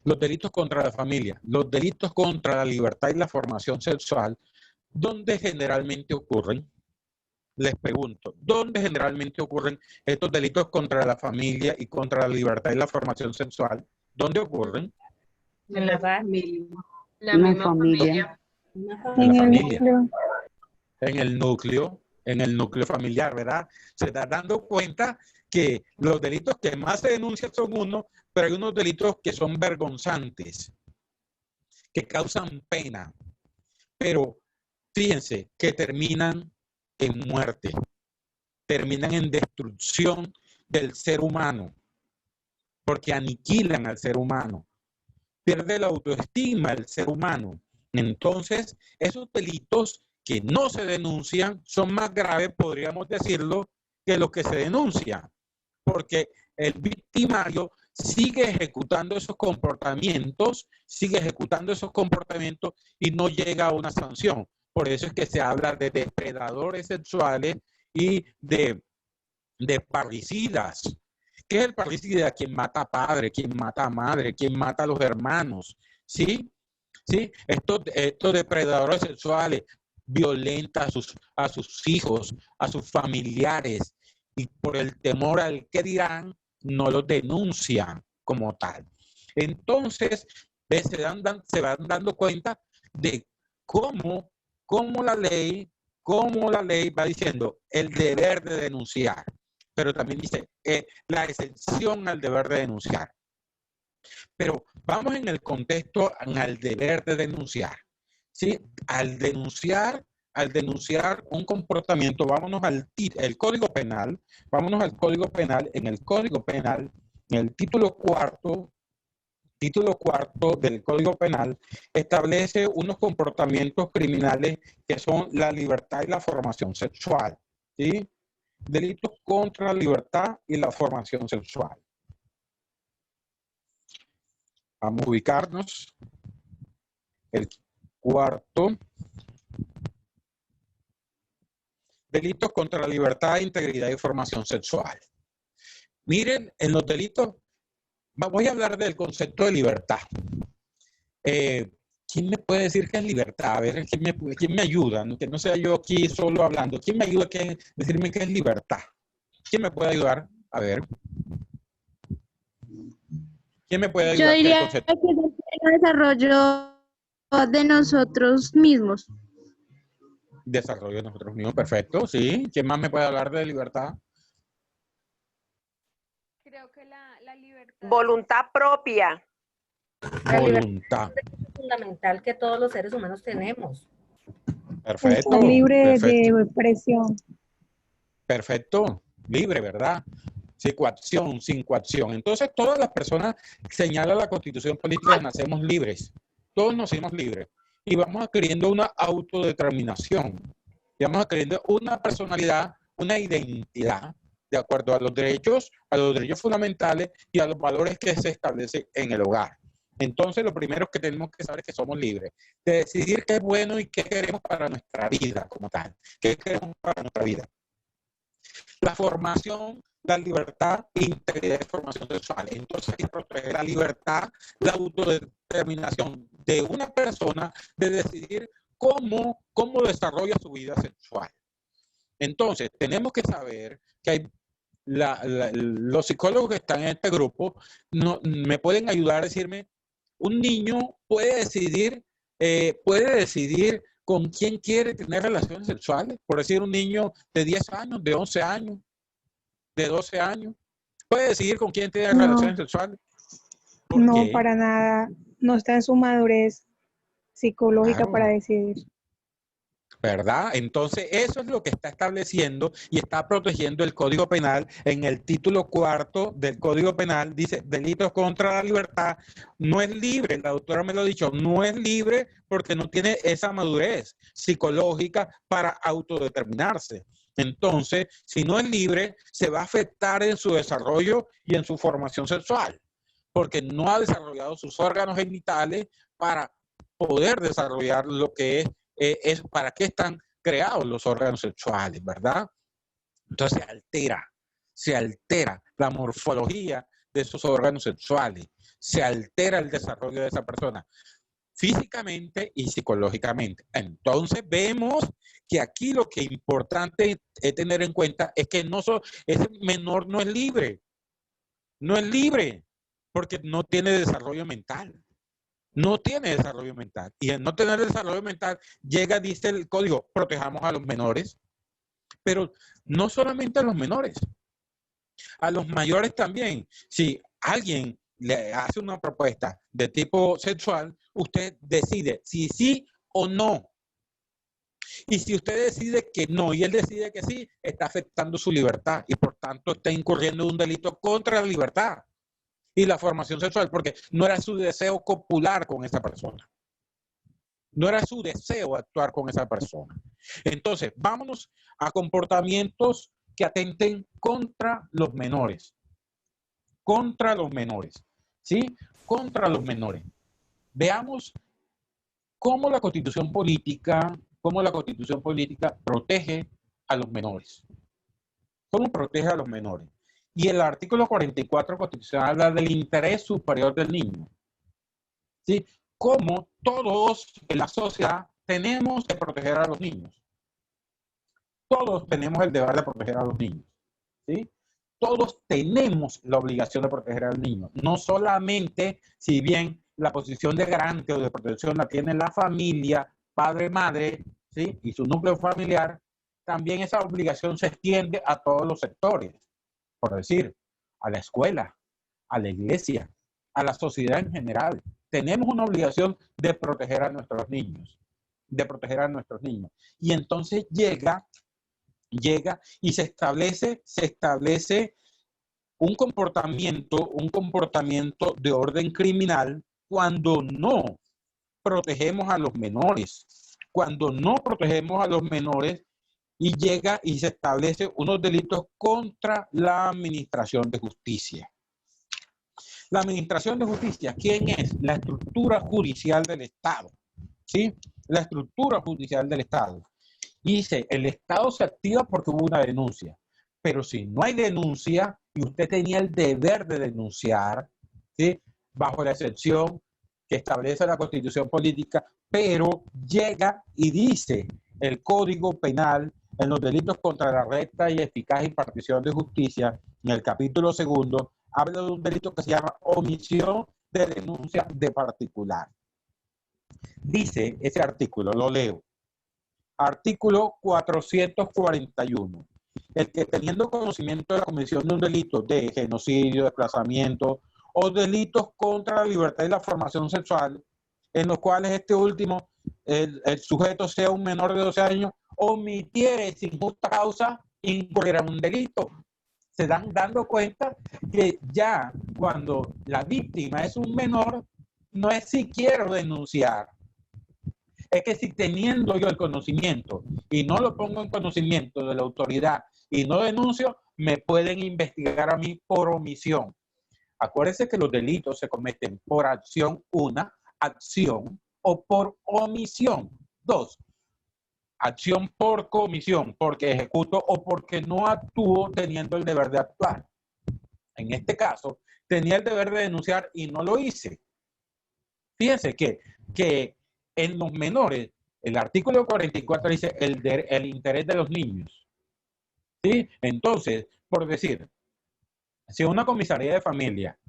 los delitos contra la libertad y la formación sexual, ¿dónde generalmente ocurren? Les pregunto, ¿dónde generalmente ocurren estos delitos contra la familia y contra la libertad y la formación sexual? ¿Dónde ocurren? En la familia. La misma familia. En la familia. En el núcleo familiar, ¿verdad? Se está dando cuenta que los delitos que más se denuncian son unos, pero hay unos delitos que son vergonzantes, que causan pena, pero fíjense que terminan en muerte, terminan en destrucción del ser humano, porque aniquilan al ser humano, pierde la autoestima el ser humano. Entonces, esos delitos que no se denuncian son más graves, podríamos decirlo, que los que se denuncian, porque el victimario sigue ejecutando esos comportamientos y no llega a una sanción. Por eso es que se habla de depredadores sexuales y de parricidas. ¿Qué es el parricida? Quien mata a padre, quien mata a madre, quien mata a los hermanos. ¿Sí? ¿Sí? Estos depredadores sexuales violentan a sus hijos, a sus familiares, y por el temor al que dirán, no los denuncian como tal. Entonces, se van dando cuenta de cómo la ley va diciendo el deber de denunciar, pero también dice la exención al deber de denunciar. Pero vamos en el contexto al deber de denunciar. ¿Sí? Al denunciar un comportamiento, vámonos al Código Penal, en el Código Penal, en el título cuarto del Código Penal, establece unos comportamientos criminales que son la libertad y la formación sexual, ¿sí? Delitos contra la libertad y la formación sexual. Vamos a ubicarnos. El cuarto. Delitos contra la libertad, integridad y formación sexual. Miren, en los delitos, voy a hablar del concepto de libertad. ¿Quién me puede decir qué es libertad? A ver, ¿quién me ayuda? Que no sea yo aquí solo hablando. ¿Quién me ayuda a decirme qué es libertad? ¿Quién me puede ayudar? A ver. ¿Quién me puede ayudar? Yo diría que es el desarrollo de nosotros mismos. Desarrollo de nosotros mismos, perfecto, sí. ¿Quién más me puede hablar de libertad? Creo que la libertad... Voluntad propia. Voluntad. Es fundamental que todos los seres humanos tenemos. Perfecto. Estar libre perfecto. de expresión. Perfecto. Libre, ¿verdad? Sin coacción, sin coacción. Entonces, todas las personas, señala la Constitución Política, nacemos libres. Todos nacemos libres. Y vamos adquiriendo una autodeterminación. Y vamos adquiriendo una personalidad, una identidad, de acuerdo a los derechos fundamentales y a los valores que se establecen en el hogar. Entonces, lo primero que tenemos que saber es que somos libres de decidir qué es bueno y qué queremos para nuestra vida como tal. ¿Qué queremos para nuestra vida? La formación la libertad e integridad de formación sexual. Entonces, hay que proteger la libertad, la autodeterminación de una persona de decidir cómo desarrolla su vida sexual. Entonces, tenemos que saber que hay los psicólogos que están en este grupo me pueden ayudar a decirme, un niño puede decidir con quién quiere tener relaciones sexuales. Por decir, un niño de 10 años, de 11 años, de 12 años, puede decidir con quién tener relaciones sexuales. No, para nada. No está en su madurez psicológica para decidir. ¿Verdad? Entonces, eso es lo que está estableciendo y está protegiendo el Código Penal. En el título 4 del Código Penal dice, delitos contra la libertad. No es libre, la doctora me lo ha dicho, no es libre porque no tiene esa madurez psicológica para autodeterminarse. Entonces, si no es libre, se va a afectar en su desarrollo y en su formación sexual, porque no ha desarrollado sus órganos genitales para poder desarrollar lo que es para qué están creados los órganos sexuales, ¿verdad? Entonces se altera la morfología de esos órganos sexuales, se altera el desarrollo de esa persona físicamente y psicológicamente. Entonces vemos que aquí lo que es importante es tener en cuenta es que ese menor no es libre, porque no tiene desarrollo mental. No tiene desarrollo mental. Y al no tener desarrollo mental, dice el código, protejamos a los menores. Pero no solamente a los menores, a los mayores también. Si alguien le hace una propuesta de tipo sexual, usted decide si sí o no. Y si usted decide que no y él decide que sí, está afectando su libertad y por tanto está incurriendo en un delito contra la libertad y la formación sexual, porque no era su deseo copular con esa persona. No era su deseo actuar con esa persona. Entonces, vámonos a comportamientos que atenten contra los menores. Contra los menores. ¿Sí? Contra los menores. Veamos cómo la Constitución política protege a los menores. ¿Cómo protege a los menores? Y el artículo 44 constitucional habla del interés superior del niño. ¿Sí? Como todos en la sociedad tenemos que proteger a los niños. Todos tenemos el deber de proteger a los niños. ¿Sí? Todos tenemos la obligación de proteger al niño. No solamente, si bien la posición de garante o de protección la tiene la familia, padre, madre, ¿sí? Y su núcleo familiar, también esa obligación se extiende a todos los sectores. Por decir, a la escuela, a la iglesia, a la sociedad en general. Tenemos una obligación de proteger a nuestros niños, Y entonces llega y se establece un comportamiento de orden criminal cuando no protegemos a los menores. Cuando no protegemos a los menores, y llega y se establece unos delitos contra la administración de justicia. La administración de justicia, ¿quién es? La estructura judicial del Estado. ¿Sí? La estructura judicial del Estado. Y dice, el Estado se activa porque hubo una denuncia. Pero si no hay denuncia y usted tenía el deber de denunciar, ¿sí? Bajo la excepción que establece la Constitución política, pero llega y dice el Código Penal en los delitos contra la recta y eficaz impartición de justicia, en el capítulo 2, habla de un delito que se llama omisión de denuncia de particular. Dice ese artículo, lo leo. Artículo 441. El que teniendo conocimiento de la comisión de un delito de genocidio, desplazamiento o delitos contra la libertad y la formación sexual, en los cuales este último, el sujeto sea un menor de 12 años, omitiere sin justa causa, incurrirá en un delito. Se dan dando cuenta que ya cuando la víctima es un menor, no es si quiero denunciar. Es que si teniendo yo el conocimiento y no lo pongo en conocimiento de la autoridad y no denuncio, me pueden investigar a mí por omisión. Acuérdense que los delitos se cometen por acción, una, acción, o por omisión, dos. acción por comisión, porque ejecuto o porque no actúo teniendo el deber de actuar. En este caso, tenía el deber de denunciar y no lo hice. Fíjense que en los menores, el artículo 44 dice el interés de los niños. ¿Sí? Entonces, por decir, si una comisaría de familia,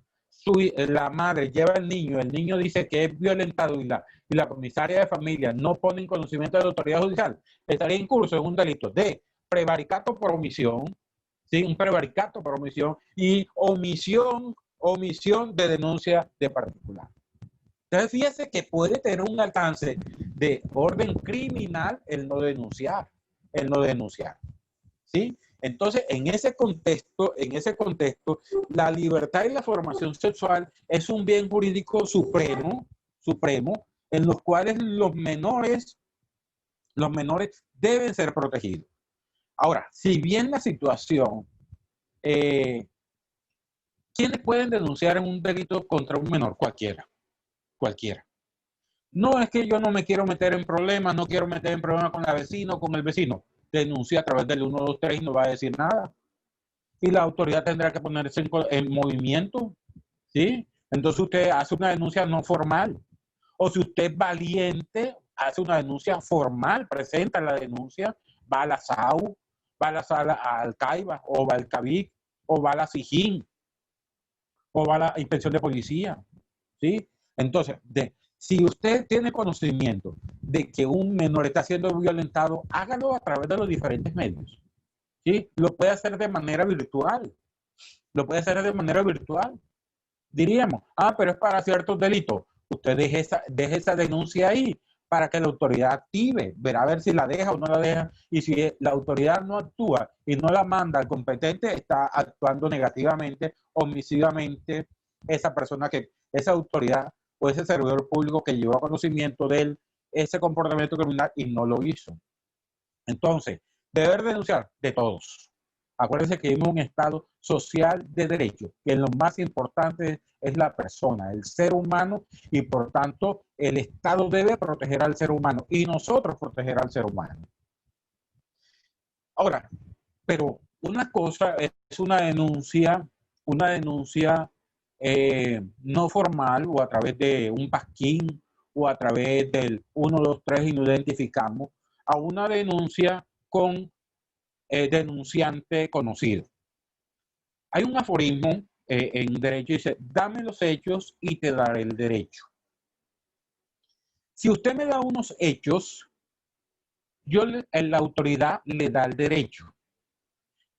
la madre lleva al niño, el niño dice que es violentado y la comisaria de familia no pone en conocimiento de la autoridad judicial, estaría incurso en un delito de prevaricato por omisión, ¿sí? Un prevaricato por omisión y omisión de denuncia de particular. Entonces, fíjese que puede tener un alcance de orden criminal el no denunciar, ¿sí? Entonces, en ese contexto, la libertad y la formación sexual es un bien jurídico supremo, en los cuales los menores deben ser protegidos. Ahora, si bien la situación, ¿quiénes pueden denunciar en un delito contra un menor? Cualquiera. No es que yo no me quiero meter en problemas, no quiero meter en problemas con la vecina o con el vecino. Denuncia a través del 123 y no va a decir nada. Y la autoridad tendrá que ponerse en movimiento, ¿sí? Entonces usted hace una denuncia no formal. O si usted es valiente, hace una denuncia formal, presenta la denuncia, va a la SAU, va a la sala al CAIBA, o va al CAVIC, o va a la SIJIN, o va a la inspección de policía, ¿sí? Entonces, si usted tiene conocimiento de que un menor está siendo violentado, hágalo a través de los diferentes medios, ¿sí? Lo puede hacer de manera virtual. Diríamos, pero es para ciertos delitos. Usted deje esa denuncia ahí para que la autoridad active, verá a ver si la deja o no la deja. Y si la autoridad no actúa y no la manda al competente, está actuando negativamente, omisivamente, esa autoridad o ese servidor público que llevó a conocimiento de ese comportamiento criminal y no lo hizo. Entonces, deber denunciar de todos. Acuérdense que vivimos en un estado social de derecho, que lo más importante es la persona, el ser humano, y por tanto el Estado debe proteger al ser humano y nosotros proteger al ser humano. Ahora, pero una cosa es una denuncia no formal o a través de un pasquín o a través del 123 y no identificamos, a una denuncia con denunciante conocido. Hay un aforismo en derecho, dice, dame los hechos y te daré el derecho. Si usted me da unos hechos, la autoridad le da el derecho.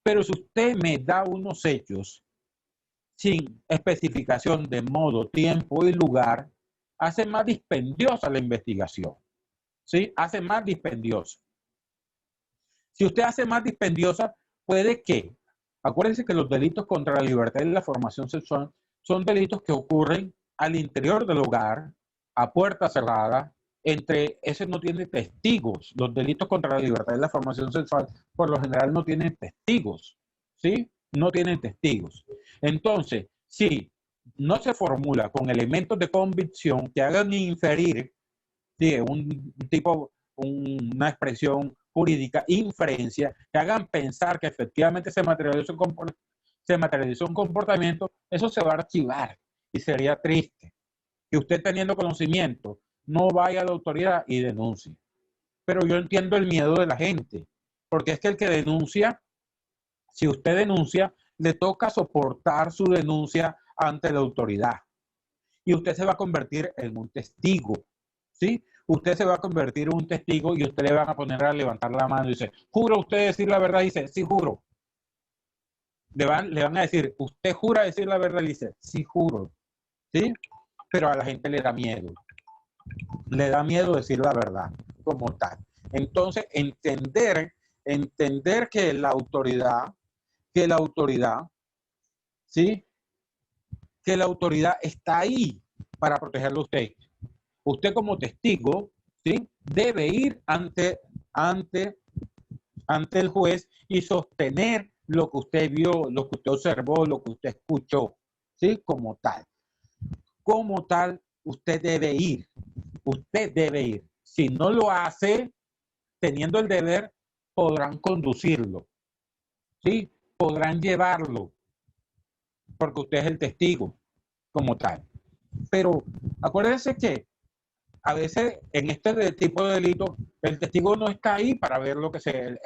Pero si usted me da unos hechos sin especificación de modo, tiempo y lugar, hace más dispendiosa la investigación. ¿Sí? Hace más dispendiosa. Si usted hace más dispendiosa, puede que, acuérdense que los delitos contra la libertad y la formación sexual son delitos que ocurren al interior del hogar, a puerta cerrada, ese no tiene testigos. Los delitos contra la libertad y la formación sexual, por lo general, no tienen testigos, ¿sí? No tienen testigos. Entonces, si no se formula con elementos de convicción que hagan inferir, ¿sí? Una expresión jurídica, inferencia, que hagan pensar que efectivamente se materializó un comportamiento, eso se va a archivar y sería triste que usted, teniendo conocimiento, no vaya a la autoridad y denuncie. Pero yo entiendo el miedo de la gente, porque es que el que denuncia, si usted denuncia, le toca soportar su denuncia ante la autoridad y usted se va a convertir en un testigo, ¿sí? Usted se va a convertir en un testigo y usted le van a poner a levantar la mano y dice, ¿jura usted decir la verdad? Y dice, sí, juro. Le van a decir, ¿usted jura decir la verdad? Y dice, sí, juro. ¿Sí? Pero a la gente le da miedo. Le da miedo decir la verdad como tal. Entonces, entender que la autoridad, ¿sí? Que la autoridad está ahí para protegerlo a usted. Usted como testigo, ¿sí? Debe ir ante el juez y sostener lo que usted vio, lo que usted observó, lo que usted escuchó, ¿sí? Como tal. Como tal, usted debe ir. Usted debe ir. Si no lo hace, teniendo el deber, podrán conducirlo, ¿sí? Podrán llevarlo, porque usted es el testigo como tal. Pero acuérdense que a veces en este tipo de delito, el testigo no está ahí para ver lo que se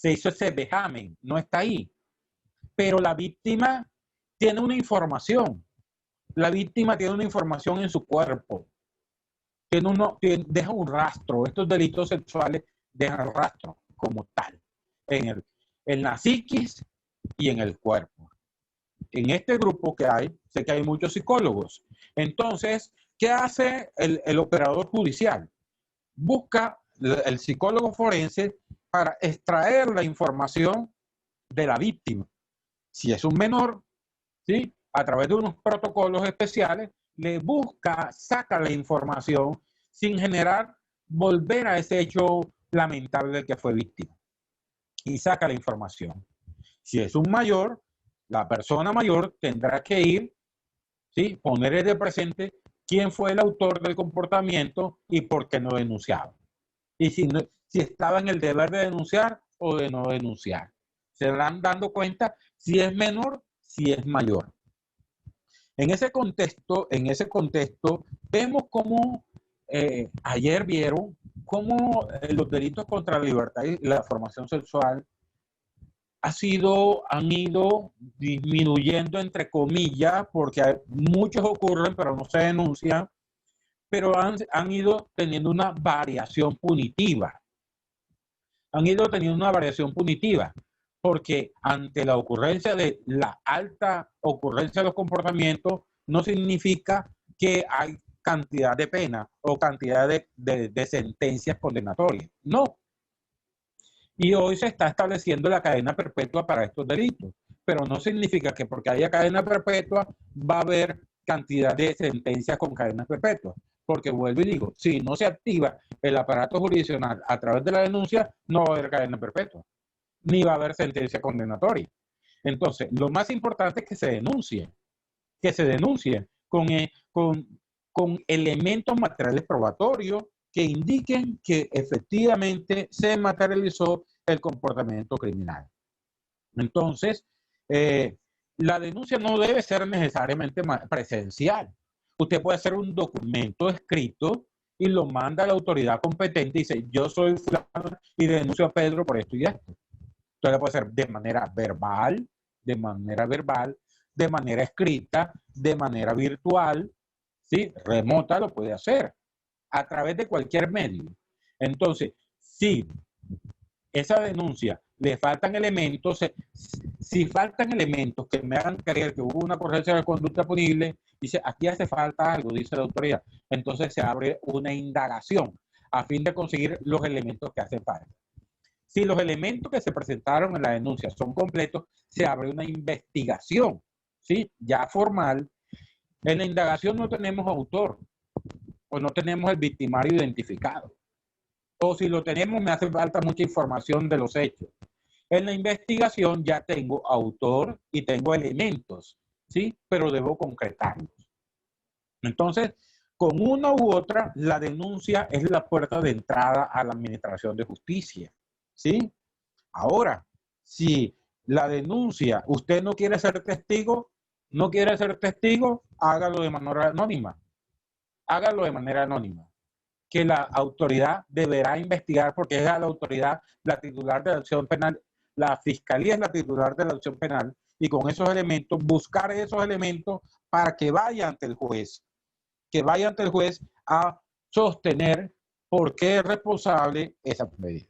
hizo ese vejamen, no está ahí. Pero la víctima tiene una información. La víctima tiene una información en su cuerpo. Deja un rastro. Estos delitos sexuales dejan rastro como tal en la psiquis y en el cuerpo. En este grupo que hay, sé que hay muchos psicólogos. Entonces, ¿qué hace el operador judicial? Busca el psicólogo forense para extraer la información de la víctima. Si es un menor, ¿sí? A través de unos protocolos especiales, le busca, saca la información sin generar, volver a ese hecho lamentable del que fue víctima. Y saca la información. Si es un mayor, la persona mayor tendrá que ir, ¿sí? Poner de presente quién fue el autor del comportamiento y por qué no denunciaba. Y si estaba en el deber de denunciar o de no denunciar. Se van dando cuenta si es menor, si es mayor. En ese contexto vemos cómo ayer vieron cómo los delitos contra la libertad y la formación sexual han ido disminuyendo, entre comillas, porque muchos ocurren pero no se denuncian, pero han ido teniendo una variación punitiva. Han ido teniendo una variación punitiva, porque ante la ocurrencia de la alta ocurrencia de los comportamientos, no significa que hay cantidad de pena o cantidad de sentencias condenatorias. No. Y hoy se está estableciendo la cadena perpetua para estos delitos, pero no significa que porque haya cadena perpetua va a haber cantidad de sentencias con cadenas perpetuas. Porque vuelvo y digo, si no se activa el aparato jurisdiccional a través de la denuncia, no va a haber cadena perpetua, ni va a haber sentencia condenatoria. Entonces, lo más importante es que se denuncien con elementos materiales probatorios que indiquen que efectivamente se materializó el comportamiento criminal. Entonces, la denuncia no debe ser necesariamente presencial. Usted puede hacer un documento escrito y lo manda a la autoridad competente y dice, yo soy fulano y denuncio a Pedro por esto y esto. Entonces puede ser de manera verbal, de manera escrita, de manera virtual, ¿sí? Remota lo puede hacer a través de cualquier medio. Entonces, si esa denuncia le faltan elementos, si faltan elementos que me hagan creer que hubo una ocurrencia de conducta punible, dice, aquí hace falta algo, dice la autoridad. Entonces se abre una indagación a fin de conseguir los elementos que hacen falta. Si los elementos que se presentaron en la denuncia son completos, se abre una investigación, ¿sí? Ya formal. En la indagación no tenemos autor o no tenemos el victimario identificado. O si lo tenemos, me hace falta mucha información de los hechos. En la investigación ya tengo autor y tengo elementos, ¿sí? Pero debo concretarlos. Entonces, con una u otra, la denuncia es la puerta de entrada a la administración de justicia, ¿sí? Ahora, si la denuncia, usted no quiere ser testigo, hágalo de manera anónima. Hágalo de manera anónima. Que la autoridad deberá investigar porque es la autoridad, la titular de la acción penal, la fiscalía es la titular de la acción penal y con esos elementos, buscar esos elementos para que vaya ante el juez, a sostener por qué es responsable esa medida.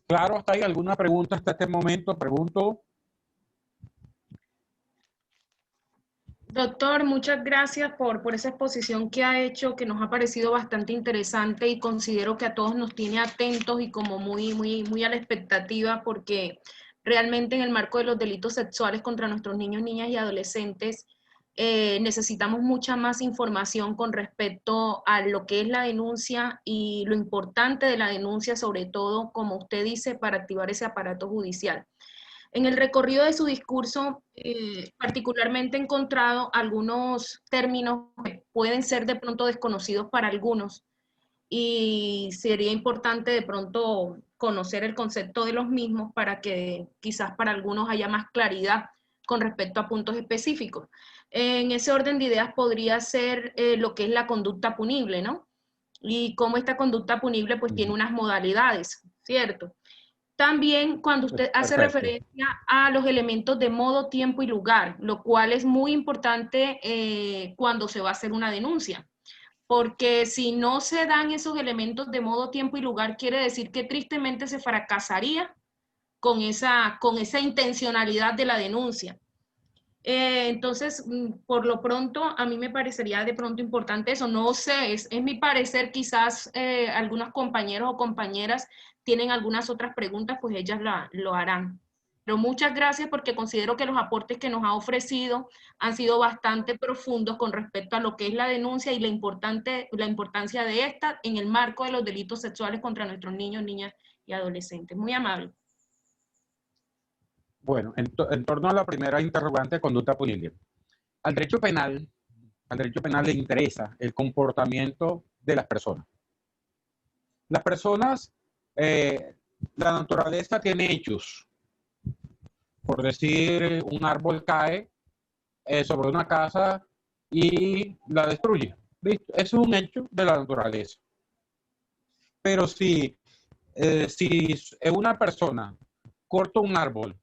Claro, ¿hasta ahí alguna pregunta hasta este momento? Pregunto. Doctor, muchas gracias por esa exposición que ha hecho, que nos ha parecido bastante interesante y considero que a todos nos tiene atentos y como muy a la expectativa, porque realmente en el marco de los delitos sexuales contra nuestros niños, niñas y adolescentes, necesitamos mucha más información con respecto a lo que es la denuncia y lo importante de la denuncia, sobre todo, como usted dice, para activar ese aparato judicial. En el recorrido de su discurso, particularmente he encontrado algunos términos que pueden ser de pronto desconocidos para algunos, y sería importante de pronto conocer el concepto de los mismos para que quizás para algunos haya más claridad con respecto a puntos específicos. En ese orden de ideas podría ser lo que es la conducta punible, ¿no? Y cómo esta conducta punible pues tiene unas modalidades, ¿cierto? También cuando usted hace referencia a los elementos de modo, tiempo y lugar, lo cual es muy importante cuando se va a hacer una denuncia. Porque si no se dan esos elementos de modo, tiempo y lugar, quiere decir que tristemente se fracasaría con esa intencionalidad de la denuncia. Entonces, por lo pronto, a mí me parecería de pronto importante eso. No sé, es mi parecer, quizás algunos compañeros o compañeras tienen algunas otras preguntas, pues ellas lo harán. Pero muchas gracias porque considero que los aportes que nos ha ofrecido han sido bastante profundos con respecto a lo que es la denuncia y la importancia de esta en el marco de los delitos sexuales contra nuestros niños, niñas y adolescentes. Muy amable. Bueno, en torno a la primera interrogante, conducta punible. Al derecho penal le interesa el comportamiento de las personas. Las personas, la naturaleza tiene hechos. Por decir, un árbol cae sobre una casa y la destruye. ¿Listo? Eso es un hecho de la naturaleza. Pero si una persona corta un árbol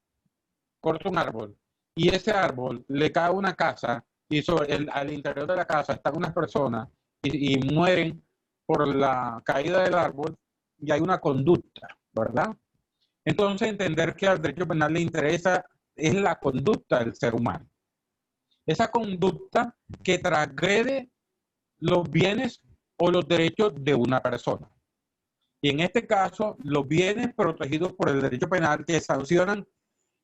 y ese árbol le cae a una casa y al interior de la casa están unas personas y mueren por la caída del árbol, y hay una conducta, ¿verdad? Entonces, entender que al derecho penal le interesa es la conducta del ser humano. Esa conducta que transgrede los bienes o los derechos de una persona. Y en este caso, los bienes protegidos por el derecho penal que sancionan,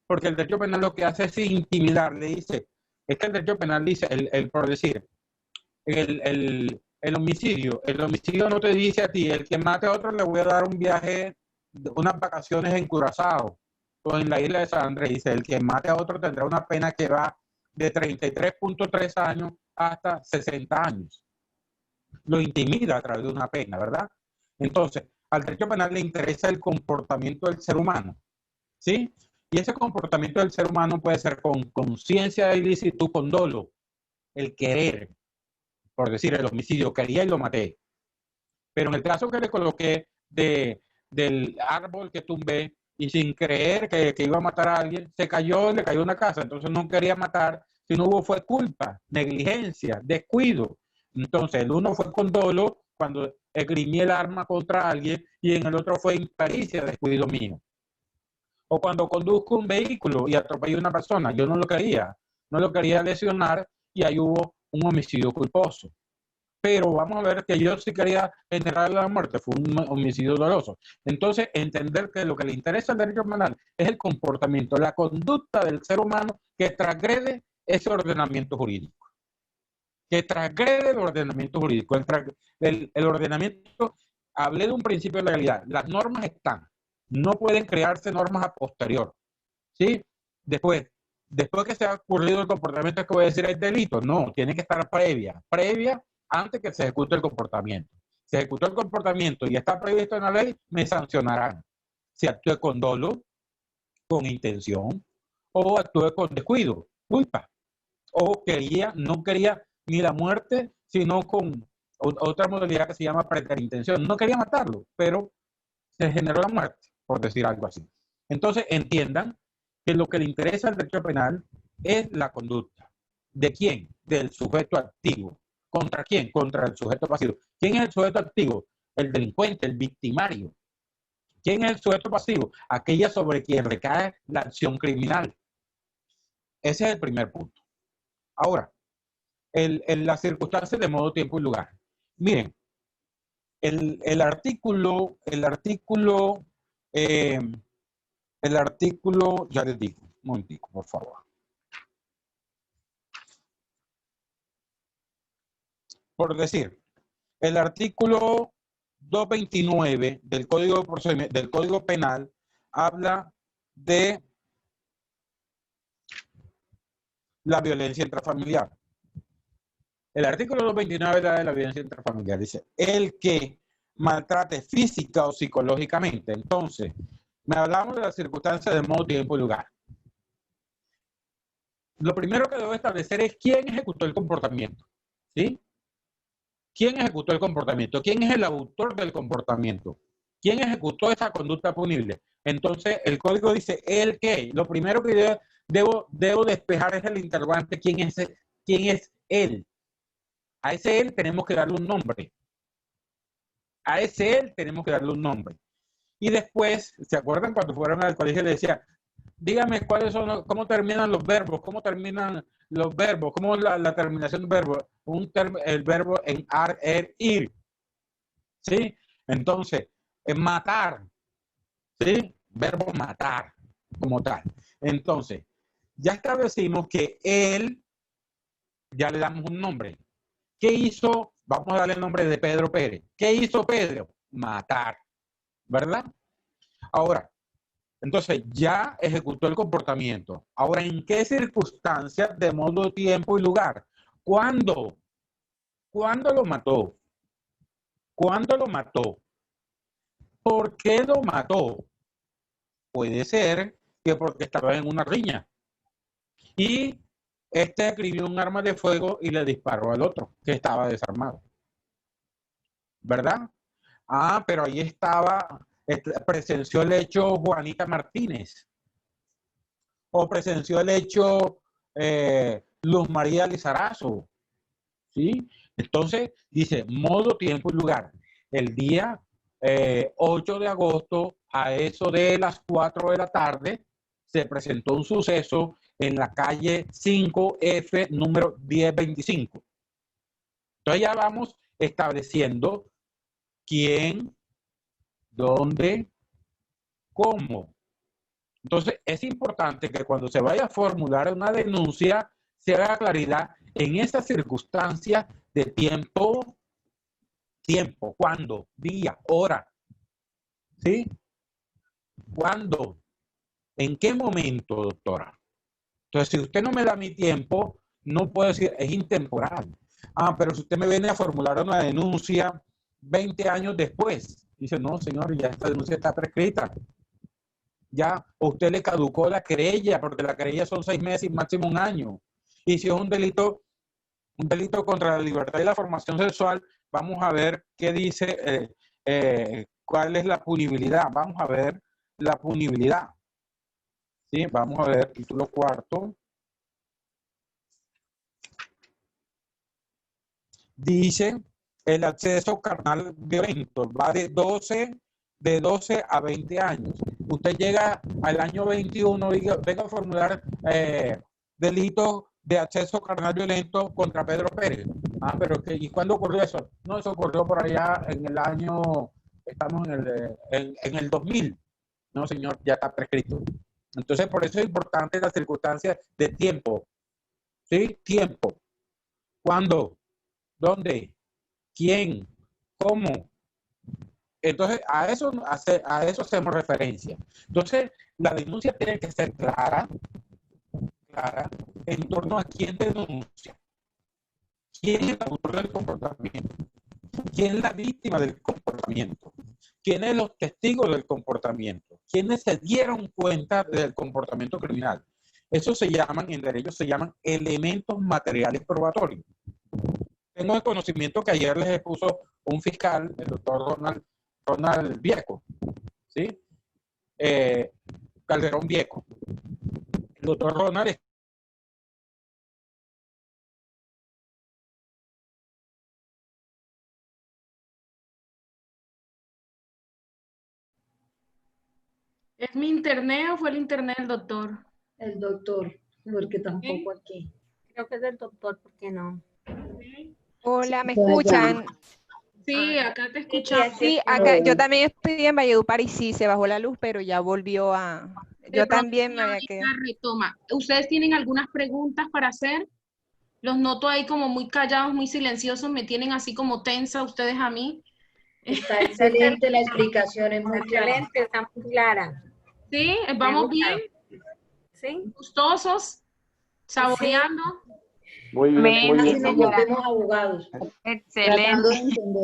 porque el derecho penal lo que hace es intimidar, le dice, es que el derecho penal dice, por decir, el homicidio no te dice a ti, el que mate a otro le voy a dar un viaje, unas vacaciones en Curazao o en la isla de San Andrés. Dice, el que mate a otro tendrá una pena que va de 33.3 años hasta 60 años. Lo intimida a través de una pena, ¿verdad? Entonces, al derecho penal le interesa el comportamiento del ser humano, ¿sí? Y ese comportamiento del ser humano puede ser con conciencia de ilícito, con dolo, el querer, por decir, el homicidio, quería y lo maté. Pero en el caso que le coloqué del árbol que tumbé y sin creer que iba a matar a alguien, le cayó una casa, entonces no quería matar, si no hubo fue culpa, negligencia, descuido. Entonces el uno fue con dolo cuando esgrimí el arma contra alguien y en el otro fue impericia, descuido mío. O cuando conduzco un vehículo y atropello a una persona, yo no lo quería lesionar y ahí hubo un homicidio culposo. Pero vamos a ver que yo sí quería generar la muerte, fue un homicidio doloso. Entonces, entender que lo que le interesa al derecho penal es el comportamiento, la conducta del ser humano que transgrede ese ordenamiento jurídico. Que transgrede el ordenamiento jurídico. El ordenamiento, hablé de un principio de legalidad, las normas están. No pueden crearse normas a posterior, ¿sí? Después que se ha ocurrido el comportamiento, es que voy a decir el delito. No, tiene que estar previa antes que se ejecute el comportamiento. Se ejecutó el comportamiento y está previsto en la ley, me sancionarán. Si actúe con dolo, con intención, o actúe con descuido, culpa. O no quería ni la muerte, sino con otra modalidad que se llama preterintención. No quería matarlo, pero se generó la muerte, por decir algo así. Entonces, entiendan que lo que le interesa al derecho penal es la conducta. ¿De quién? Del sujeto activo. ¿Contra quién? Contra el sujeto pasivo. ¿Quién es el sujeto activo? El delincuente, el victimario. ¿Quién es el sujeto pasivo? Aquella sobre quien recae la acción criminal. Ese es el primer punto. Ahora, las circunstancias de modo, tiempo y lugar. Miren, el artículo, ya les digo, un momentico, por favor. Por decir, el artículo 229 del Código Penal habla de la violencia intrafamiliar. El artículo 229 habla de la violencia intrafamiliar. Dice, el que maltrate física o psicológicamente. Entonces, me hablamos de las circunstancias de modo, tiempo y lugar. Lo primero que debo establecer es quién ejecutó el comportamiento. ¿Sí? ¿Quién ejecutó el comportamiento? ¿Quién es el autor del comportamiento? ¿Quién ejecutó esa conducta punible? Entonces, el código dice, ¿el qué? Lo primero que debo despejar es el interrogante, ¿quién es él? A ese él tenemos que darle un nombre. A ese él tenemos que darle un nombre. Y después, ¿se acuerdan cuando fueron al colegio y le decía, dígame cuáles son, cómo terminan los verbos, cómo terminan los verbos, cómo es la terminación del verbo? El verbo en ar, er, ir. ¿Sí? Entonces, matar. ¿Sí? Verbo matar, como tal. Entonces, ya establecimos que él, ya le damos un nombre. ¿Qué hizo? Vamos a darle el nombre de Pedro Pérez. ¿Qué hizo Pedro? Matar. ¿Verdad? Ahora, entonces ya ejecutó el comportamiento. Ahora, ¿en qué circunstancias de modo, tiempo y lugar? ¿Cuándo? ¿Cuándo lo mató? ¿Cuándo lo mató? ¿Por qué lo mató? Puede ser que porque estaba en una riña. Y escribió un arma de fuego y le disparó al otro, que estaba desarmado. ¿Verdad? Ah, pero ahí estaba, presenció el hecho Juanita Martínez. O presenció el hecho Luz María Lizarazo. ¿Sí? Entonces, dice, modo, tiempo y lugar. El día 8 de agosto, a eso de las 4 de la tarde, se presentó un suceso en la calle 5F, número 1025. Entonces ya vamos estableciendo quién, dónde, cómo. Entonces es importante que cuando se vaya a formular una denuncia, se haga claridad en esa circunstancia de tiempo, cuándo, día, hora. ¿Sí? ¿Cuándo? ¿En qué momento, doctora? Entonces, si usted no me da mi tiempo, no puedo decir, es intemporal. Ah, pero si usted me viene a formular una denuncia 20 años después, dice, no, señor, ya esta denuncia está prescrita. Ya a usted le caducó la querella, porque la querella son 6 meses y máximo 1 año. Y si es un delito contra la libertad y la formación sexual, vamos a ver qué dice, cuál es la punibilidad. Vamos a ver la punibilidad. ¿Sí? Vamos a ver, título 4. Dice, el acceso carnal violento va de 12 a 20 años. Usted llega al año 21 y venga a formular delito de acceso carnal violento contra Pedro Pérez. Ah, pero ¿y cuándo ocurrió eso? No, eso ocurrió por allá en el año, estamos en el 2000. No, señor, ya está prescrito. Entonces, por eso es importante las circunstancias de tiempo. ¿Sí? Tiempo. ¿Cuándo? ¿Dónde? ¿Quién? ¿Cómo? Entonces, a eso hacemos referencia. Entonces, la denuncia tiene que ser clara en torno a quién denuncia. ¿Quién es el autor del comportamiento? ¿Quién es la víctima del comportamiento? ¿Quiénes los testigos del comportamiento? ¿Quiénes se dieron cuenta del comportamiento criminal? Eso se llaman, en derecho se llaman elementos materiales probatorios. Tengo el conocimiento que ayer les expuso un fiscal, el doctor Ronald Vieco, ¿sí? Calderón Vieco. El doctor Ronald ¿Es mi internet o fue el internet del doctor? El doctor, porque tampoco aquí. Creo que es del doctor, ¿por qué no? Hola, ¿me escuchan? Sí, acá te escuchamos. Sí, acá, yo también estoy en Valledupar y sí, se bajó la luz, pero ya volvió a... Yo también me había quedado. Retoma. ¿Ustedes tienen algunas preguntas para hacer? Los noto ahí como muy callados, muy silenciosos, me tienen así como tensa ustedes a mí. Está excelente la explicación, es muy clara. Excelente, está muy clara. ¿Sí? ¿Vamos bien? ¿Sí? ¿Gustosos? ¿Saboreando? Muy bien, muy bien. Nos volvemos abogados. Excelente.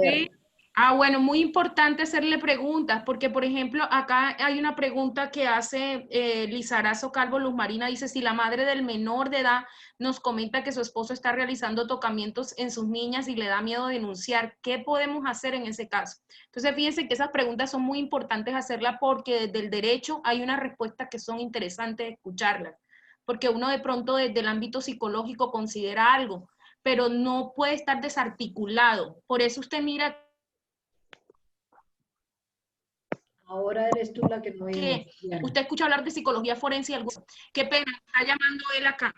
Sí. Ah, bueno, muy importante hacerle preguntas, porque por ejemplo, acá hay una pregunta que hace Lizarazo Calvo Luz Marina, dice, si la madre del menor de edad nos comenta que su esposo está realizando tocamientos en sus niñas y le da miedo denunciar, ¿qué podemos hacer en ese caso? Entonces, fíjense que esas preguntas son muy importantes hacerlas porque desde el derecho hay unas respuestas que son interesantes escucharlas, porque uno de pronto desde el ámbito psicológico considera algo, pero no puede estar desarticulado. Por eso usted mira Ahora eres tú la que no oímos. Usted escucha hablar de psicología forense y algo. Qué pena, está llamando él acá.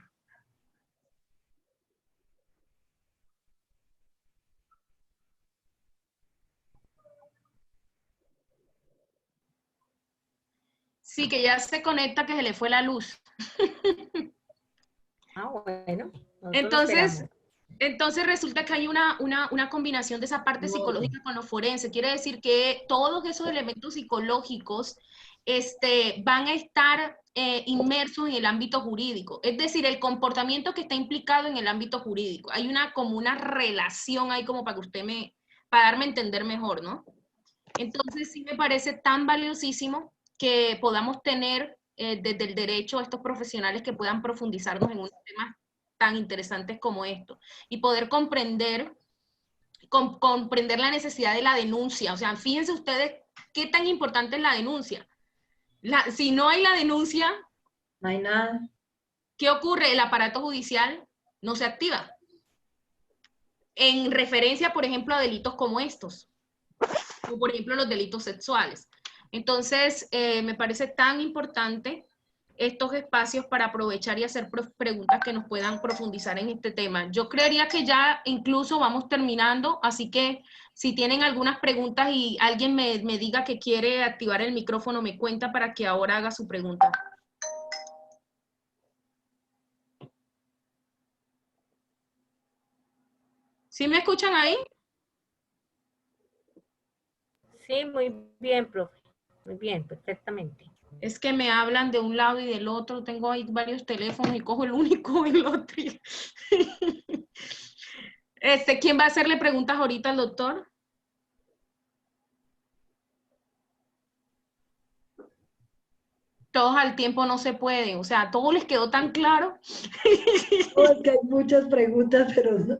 Sí, que ya se conecta, que se le fue la luz. Ah, bueno. Entonces resulta que hay una combinación de esa parte psicológica con lo forense. Quiere decir que todos esos elementos psicológicos van a estar inmersos en el ámbito jurídico. Es decir, el comportamiento que está implicado en el ámbito jurídico. Hay como una relación ahí como para que usted para darme a entender mejor, ¿no? Entonces sí me parece tan valiosísimo que podamos tener desde el derecho a estos profesionales que puedan profundizarnos en un tema tan interesantes como esto y poder comprender la necesidad de la denuncia. O sea, fíjense ustedes qué tan importante es la denuncia. Si no hay la denuncia, no hay nada. ¿Qué ocurre? El aparato judicial no se activa. En referencia, por ejemplo, a delitos como estos, o por ejemplo los delitos sexuales. Entonces, me parece tan importante estos espacios para aprovechar y hacer preguntas que nos puedan profundizar en este tema. Yo creería que ya incluso vamos terminando, así que si tienen algunas preguntas y alguien me diga que quiere activar el micrófono, me cuenta para que ahora haga su pregunta. ¿Sí me escuchan ahí? Sí, muy bien, profe. Muy bien, perfectamente. Es que me hablan de un lado y del otro. Tengo ahí varios teléfonos y cojo el único y el otro. ¿Quién va a hacerle preguntas ahorita al doctor? Todos al tiempo no se puede. O sea, ¿todo les quedó tan claro? No, es que hay muchas preguntas, pero no.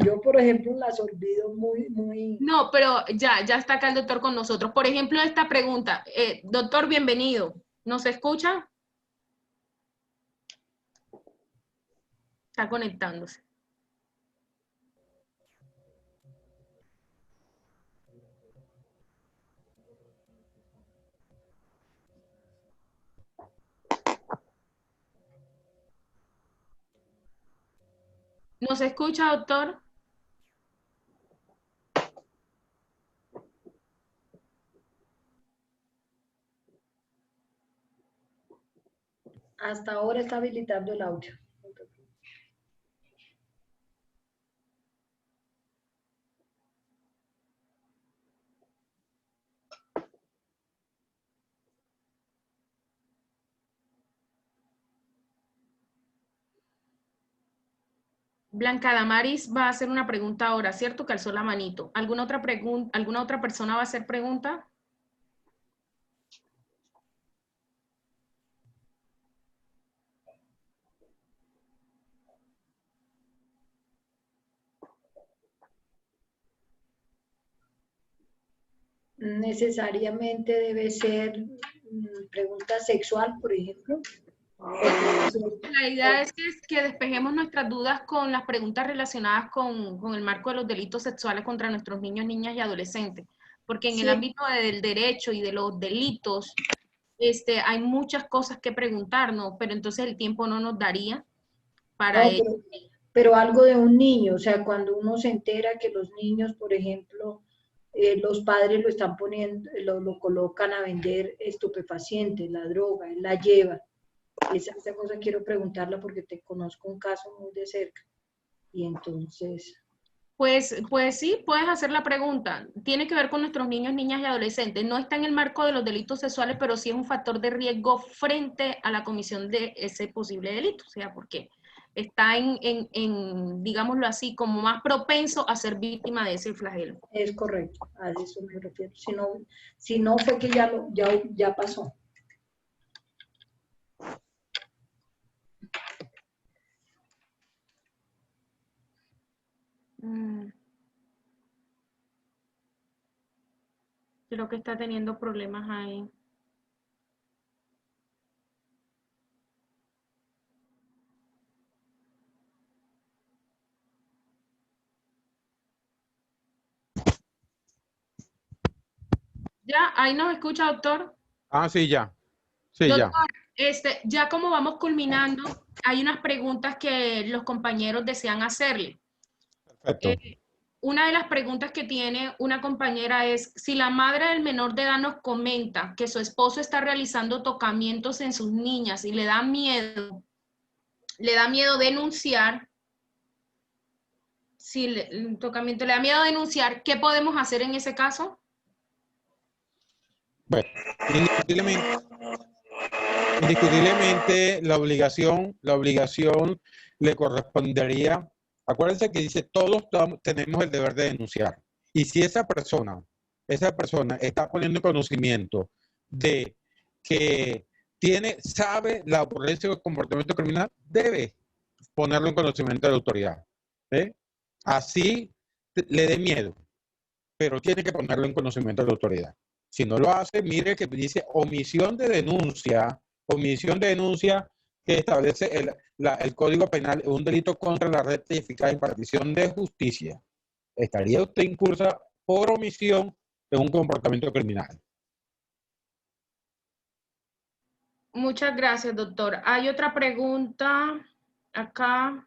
Yo, por ejemplo, las olvido muy... No, pero ya está acá el doctor con nosotros. Por ejemplo, esta pregunta. Doctor, bienvenido. ¿Nos escucha? Está conectándose. ¿Nos escucha, doctor? Hasta ahora está habilitando el audio. Blanca Damaris va a hacer una pregunta ahora, ¿cierto? Que alzó la manito. ¿Alguna otra persona va a hacer pregunta? Necesariamente debe ser pregunta sexual, por ejemplo. La idea es que despejemos nuestras dudas con las preguntas relacionadas con el marco de los delitos sexuales contra nuestros niños, niñas y adolescentes. Porque en el ámbito del derecho y de los delitos, hay muchas cosas que preguntarnos, pero entonces el tiempo no nos daría para ello. Pero algo de un niño, o sea, cuando uno se entera que los niños, por ejemplo, los padres lo están poniendo, lo colocan a vender estupefacientes, la droga, él la lleva. Esa cosa quiero preguntarla porque te conozco un caso muy de cerca. Y entonces... Pues sí, puedes hacer la pregunta. Tiene que ver con nuestros niños, niñas y adolescentes. No está en el marco de los delitos sexuales, pero sí es un factor de riesgo frente a la comisión de ese posible delito. O sea, ¿por qué? está digámoslo así, como más propenso a ser víctima de ese flagelo. Es correcto, a eso me refiero. Si no fue que ya pasó. Creo que está teniendo problemas ahí. ¿Ya? ¿Ahí nos escucha, doctor? Ah, sí, ya. Sí, doctor, ya. Ya como vamos culminando, hay unas preguntas que los compañeros desean hacerle. Perfecto. Una de las preguntas que tiene una compañera es, si la madre del menor de edad nos comenta que su esposo está realizando tocamientos en sus niñas y le da miedo denunciar, si el tocamiento le da miedo denunciar, ¿qué podemos hacer en ese caso? Bueno, indiscutiblemente la obligación le correspondería. Acuérdense que dice, todos tenemos el deber de denunciar. Y si esa persona está poniendo en conocimiento de que sabe la ocurrencia del comportamiento criminal, debe ponerlo en conocimiento de la autoridad. Así le dé miedo, pero tiene que ponerlo en conocimiento de la autoridad. Si no lo hace, mire que dice omisión de denuncia que establece el Código Penal, un delito contra la recta y eficaz impartición de justicia. Estaría usted incursa por omisión de un comportamiento criminal. Muchas gracias, doctor. Hay otra pregunta acá.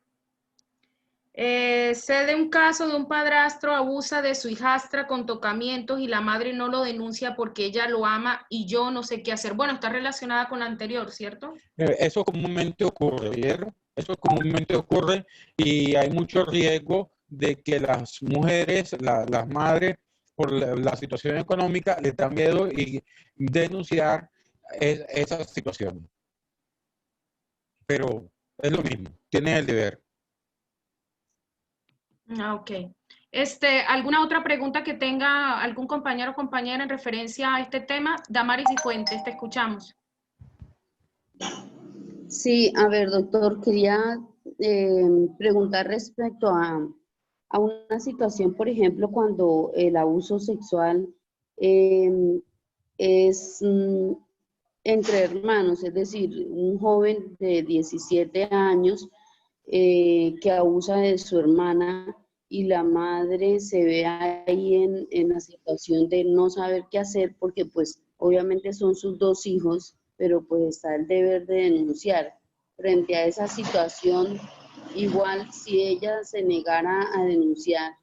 Sé de un caso de un padrastro abusa de su hijastra con tocamientos y la madre no lo denuncia porque ella lo ama y yo no sé qué hacer. Bueno, está relacionada con la anterior, ¿cierto? Eso comúnmente ocurre, ¿vieron? Eso comúnmente ocurre y hay mucho riesgo de que las mujeres, las madres, por la situación económica, les da miedo y denunciar esas situaciones. Pero es lo mismo, tienen el deber. Ok. ¿Alguna otra pregunta que tenga algún compañero o compañera en referencia a este tema? Damaris y Fuentes, te escuchamos. Sí, a ver, doctor, quería preguntar respecto a una situación, por ejemplo, cuando el abuso sexual es entre hermanos, es decir, un joven de 17 años que abusa de su hermana y la madre se ve ahí en la situación de no saber qué hacer porque pues obviamente son sus dos hijos, pero pues está el deber de denunciar. Frente a esa situación, igual si ella se negara a denunciar,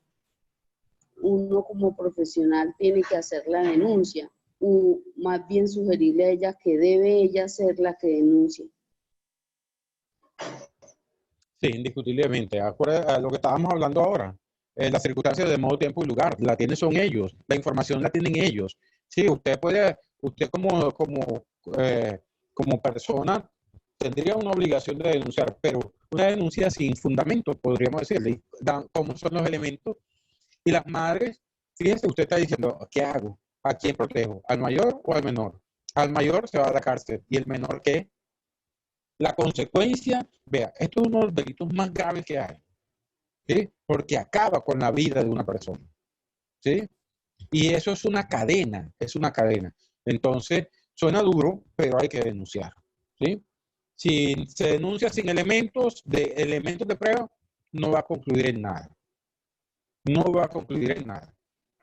uno como profesional tiene que hacer la denuncia, o más bien sugerirle a ella que debe ella ser la que denuncie. Sí, indiscutiblemente. Acuérdate a lo que estábamos hablando ahora. Las circunstancias de modo, tiempo y lugar, la tienen son ellos. La información la tienen ellos. Sí, usted como persona tendría una obligación de denunciar, pero una denuncia sin fundamento, podríamos decirle, cómo son los elementos. Y las madres, fíjense, usted está diciendo, ¿qué hago? ¿A quién protejo? ¿Al mayor o al menor? Al mayor se va a la cárcel. ¿Y el menor qué? La consecuencia, vea, esto es uno de los delitos más graves que hay, ¿sí? Porque acaba con la vida de una persona, ¿sí? Y eso es una cadena, Entonces, suena duro, pero hay que denunciar, ¿sí? Si se denuncia sin elementos de prueba, no va a concluir en nada. No va a concluir en nada.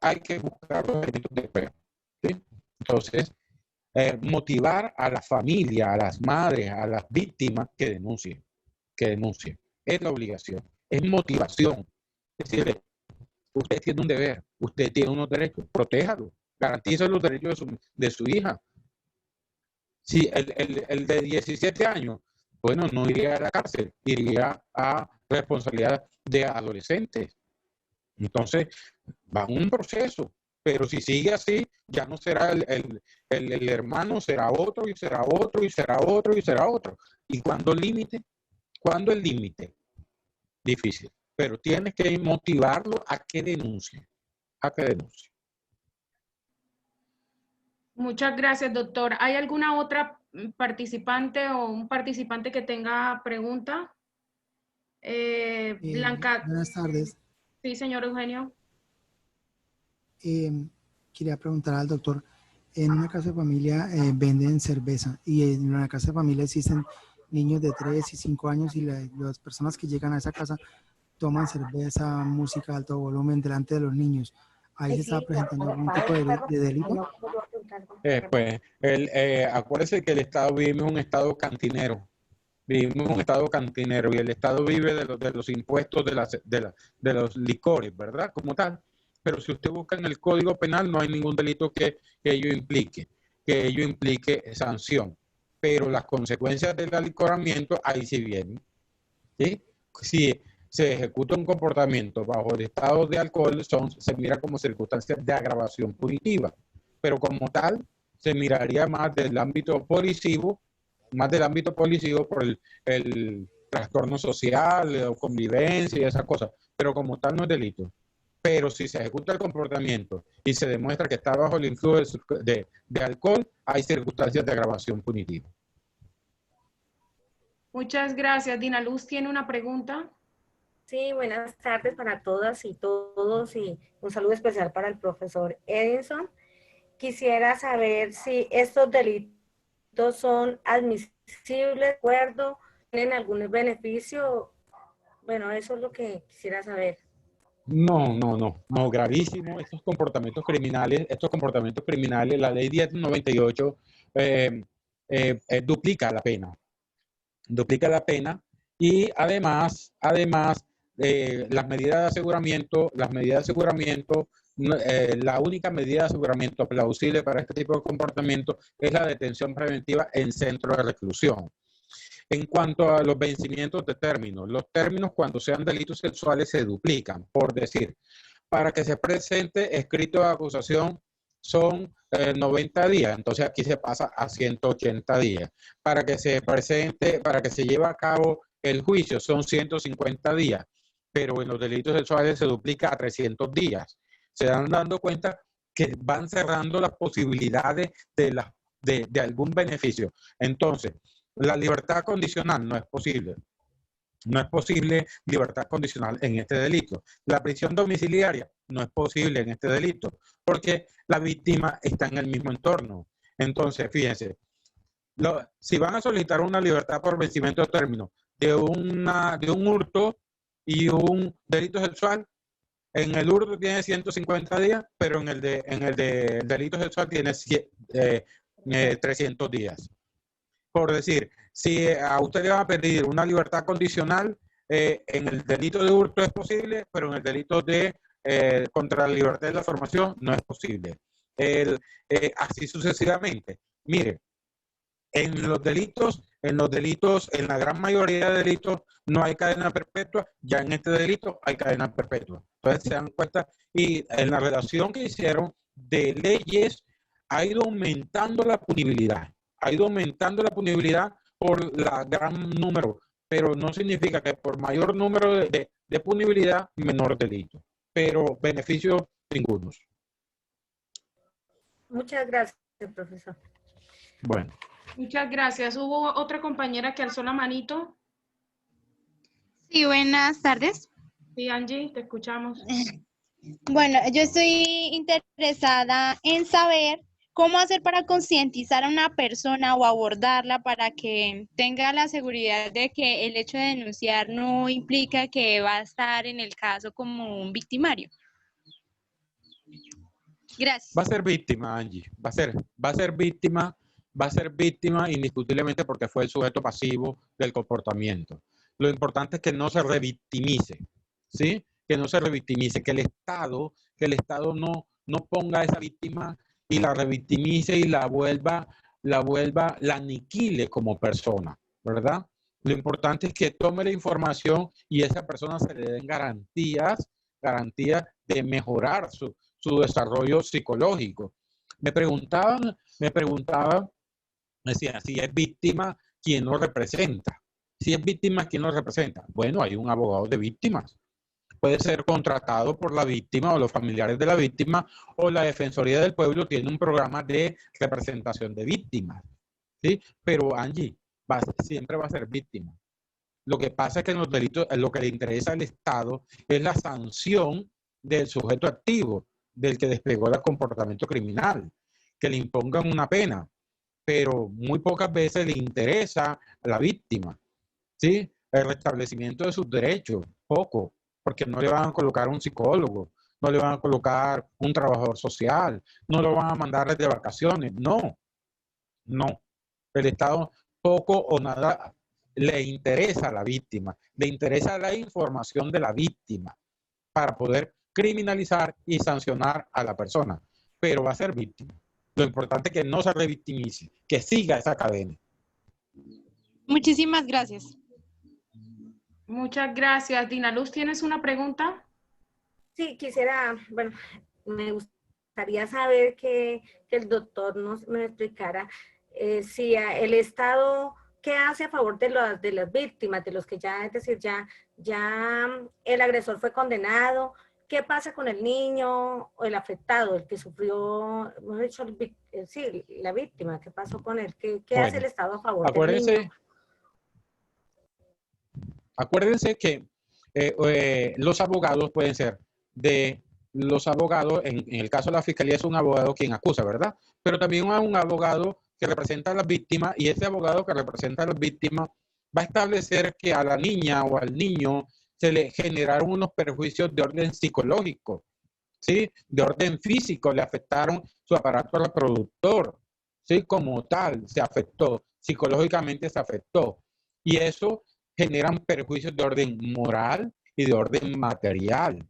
Hay que buscar los elementos de prueba, ¿sí? Entonces, motivar a la familia, a las madres, a las víctimas que denuncien. Es la obligación, es motivación. Es decir, usted tiene un deber, usted tiene unos derechos, protéjalo, garantice los derechos de su hija. Si el de 17 años, bueno, no iría a la cárcel, iría a responsabilidad de adolescentes. Entonces, va un proceso. Pero si sigue así, ya no será el hermano, será otro, y será otro, y será otro, y será otro. ¿Y cuándo el límite? ¿Cuándo el límite? Difícil, pero tienes que motivarlo a que denuncie, Muchas gracias, doctor. ¿Hay alguna otra participante o un participante que tenga pregunta? Blanca. Buenas tardes. Sí, señor Eugenio. Quería preguntar al doctor, en una casa de familia venden cerveza y en una casa de familia existen niños de 3 y 5 años y las personas que llegan a esa casa toman cerveza, música de alto volumen delante de los niños. ¿Ahí se está presentando algún tipo de delito? Pues, acuérdese que el Estado vive en un estado cantinero. Vivimos en un estado cantinero y el Estado vive de los impuestos de los licores, ¿verdad? Como tal. Pero si usted busca en el Código Penal, no hay ningún delito que ello implique sanción. Pero las consecuencias del alicoramiento, ahí sí vienen. ¿Sí? Si se ejecuta un comportamiento bajo el estado de alcohol, se mira como circunstancias de agravación punitiva. Pero como tal, se miraría más del ámbito policivo, por el trastorno social, o convivencia y esas cosas. Pero como tal no es delito. Pero si se ejecuta el comportamiento y se demuestra que está bajo el influjo de alcohol, hay circunstancias de agravación punitiva. Muchas gracias. Dina Luz tiene una pregunta. Sí, buenas tardes para todas y todos y un saludo especial para el profesor Edison. Quisiera saber si estos delitos son admisibles, ¿de acuerdo? ¿Tienen algún beneficio? Bueno, eso es lo que quisiera saber. No, gravísimo. Estos comportamientos criminales, la ley 1098 duplica la pena y además las medidas de aseguramiento, la única medida de aseguramiento plausible para este tipo de comportamiento es la detención preventiva en centro de reclusión. En cuanto a los vencimientos de términos, los términos cuando sean delitos sexuales se duplican. Por decir, para que se presente escrito de acusación son 90 días, entonces aquí se pasa a 180 días. Para que se lleve a cabo el juicio son 150 días, pero en los delitos sexuales se duplica a 300 días. Se dan dando cuenta que van cerrando las posibilidades de algún beneficio. Entonces, la libertad condicional no es posible. No es posible libertad condicional en este delito. La prisión domiciliaria no es posible en este delito porque la víctima está en el mismo entorno. Entonces, fíjense, si van a solicitar una libertad por vencimiento de término de un hurto y un delito sexual, en el hurto tiene 150 días, pero en el delito sexual tiene 300 días. Por decir, si a usted le va a pedir una libertad condicional, en el delito de hurto es posible, pero en el delito de contra la libertad de la formación no es posible. Así sucesivamente. Mire, en la gran mayoría de delitos no hay cadena perpetua, ya en este delito hay cadena perpetua. Entonces se dan cuenta, y en la redacción que hicieron de leyes ha ido aumentando la punibilidad. Por el gran número, pero no significa que por mayor número de punibilidad, menor delito. Pero beneficios ningunos. Muchas gracias, profesor. Bueno. Muchas gracias. ¿Hubo otra compañera que alzó la manito? Sí, buenas tardes. Sí, Angie, te escuchamos. Bueno, yo estoy interesada en saber cómo hacer para concientizar a una persona o abordarla para que tenga la seguridad de que el hecho de denunciar no implica que va a estar en el caso como un victimario. Gracias. Va a ser víctima, Angie. Va a ser víctima indiscutiblemente porque fue el sujeto pasivo del comportamiento. Lo importante es que no se revictimice, ¿sí? Que no se revictimice, que el Estado no ponga a esa víctima y la revictimice y la aniquile como persona, ¿verdad? Lo importante es que tome la información y a esa persona se le den garantías de mejorar su desarrollo psicológico. Me preguntaban, decían, si es víctima, ¿quién lo representa? Si es víctima, ¿quién lo representa? Bueno, hay un abogado de víctimas. Puede ser contratado por la víctima o los familiares de la víctima, o la Defensoría del Pueblo tiene un programa de representación de víctimas, ¿sí? Pero Angie, siempre va a ser víctima. Lo que pasa es que en los delitos, lo que le interesa al Estado es la sanción del sujeto activo, del que desplegó el comportamiento criminal, que le impongan una pena, pero muy pocas veces le interesa a la víctima, ¿sí? El restablecimiento de sus derechos, poco, porque no le van a colocar un psicólogo, no le van a colocar un trabajador social, no lo van a mandar de vacaciones, no. El Estado poco o nada le interesa a la víctima, le interesa la información de la víctima para poder criminalizar y sancionar a la persona, pero va a ser víctima. Lo importante es que no se revictimice, que siga esa cadena. Muchísimas gracias. Muchas gracias. Dina Luz, ¿tienes una pregunta? Sí, quisiera, bueno, me gustaría saber que el doctor me explicara si el Estado, ¿qué hace a favor de las víctimas, de los que ya, es decir, ya el agresor fue condenado? ¿Qué pasa con el niño o el afectado, el que sufrió, hemos dicho, sí, la víctima? ¿Qué pasó con él? ¿Qué hace el Estado a favor del niño? Acuérdense que los abogados pueden ser los abogados, en el caso de la fiscalía es un abogado quien acusa, ¿verdad? Pero también hay un abogado que representa a las víctimas, y ese abogado que representa a las víctimas va a establecer que a la niña o al niño se le generaron unos perjuicios de orden psicológico, ¿sí? De orden físico, le afectaron su aparato reproductor, ¿sí? Como tal, se afectó, psicológicamente se afectó. Y eso generan perjuicios de orden moral y de orden material.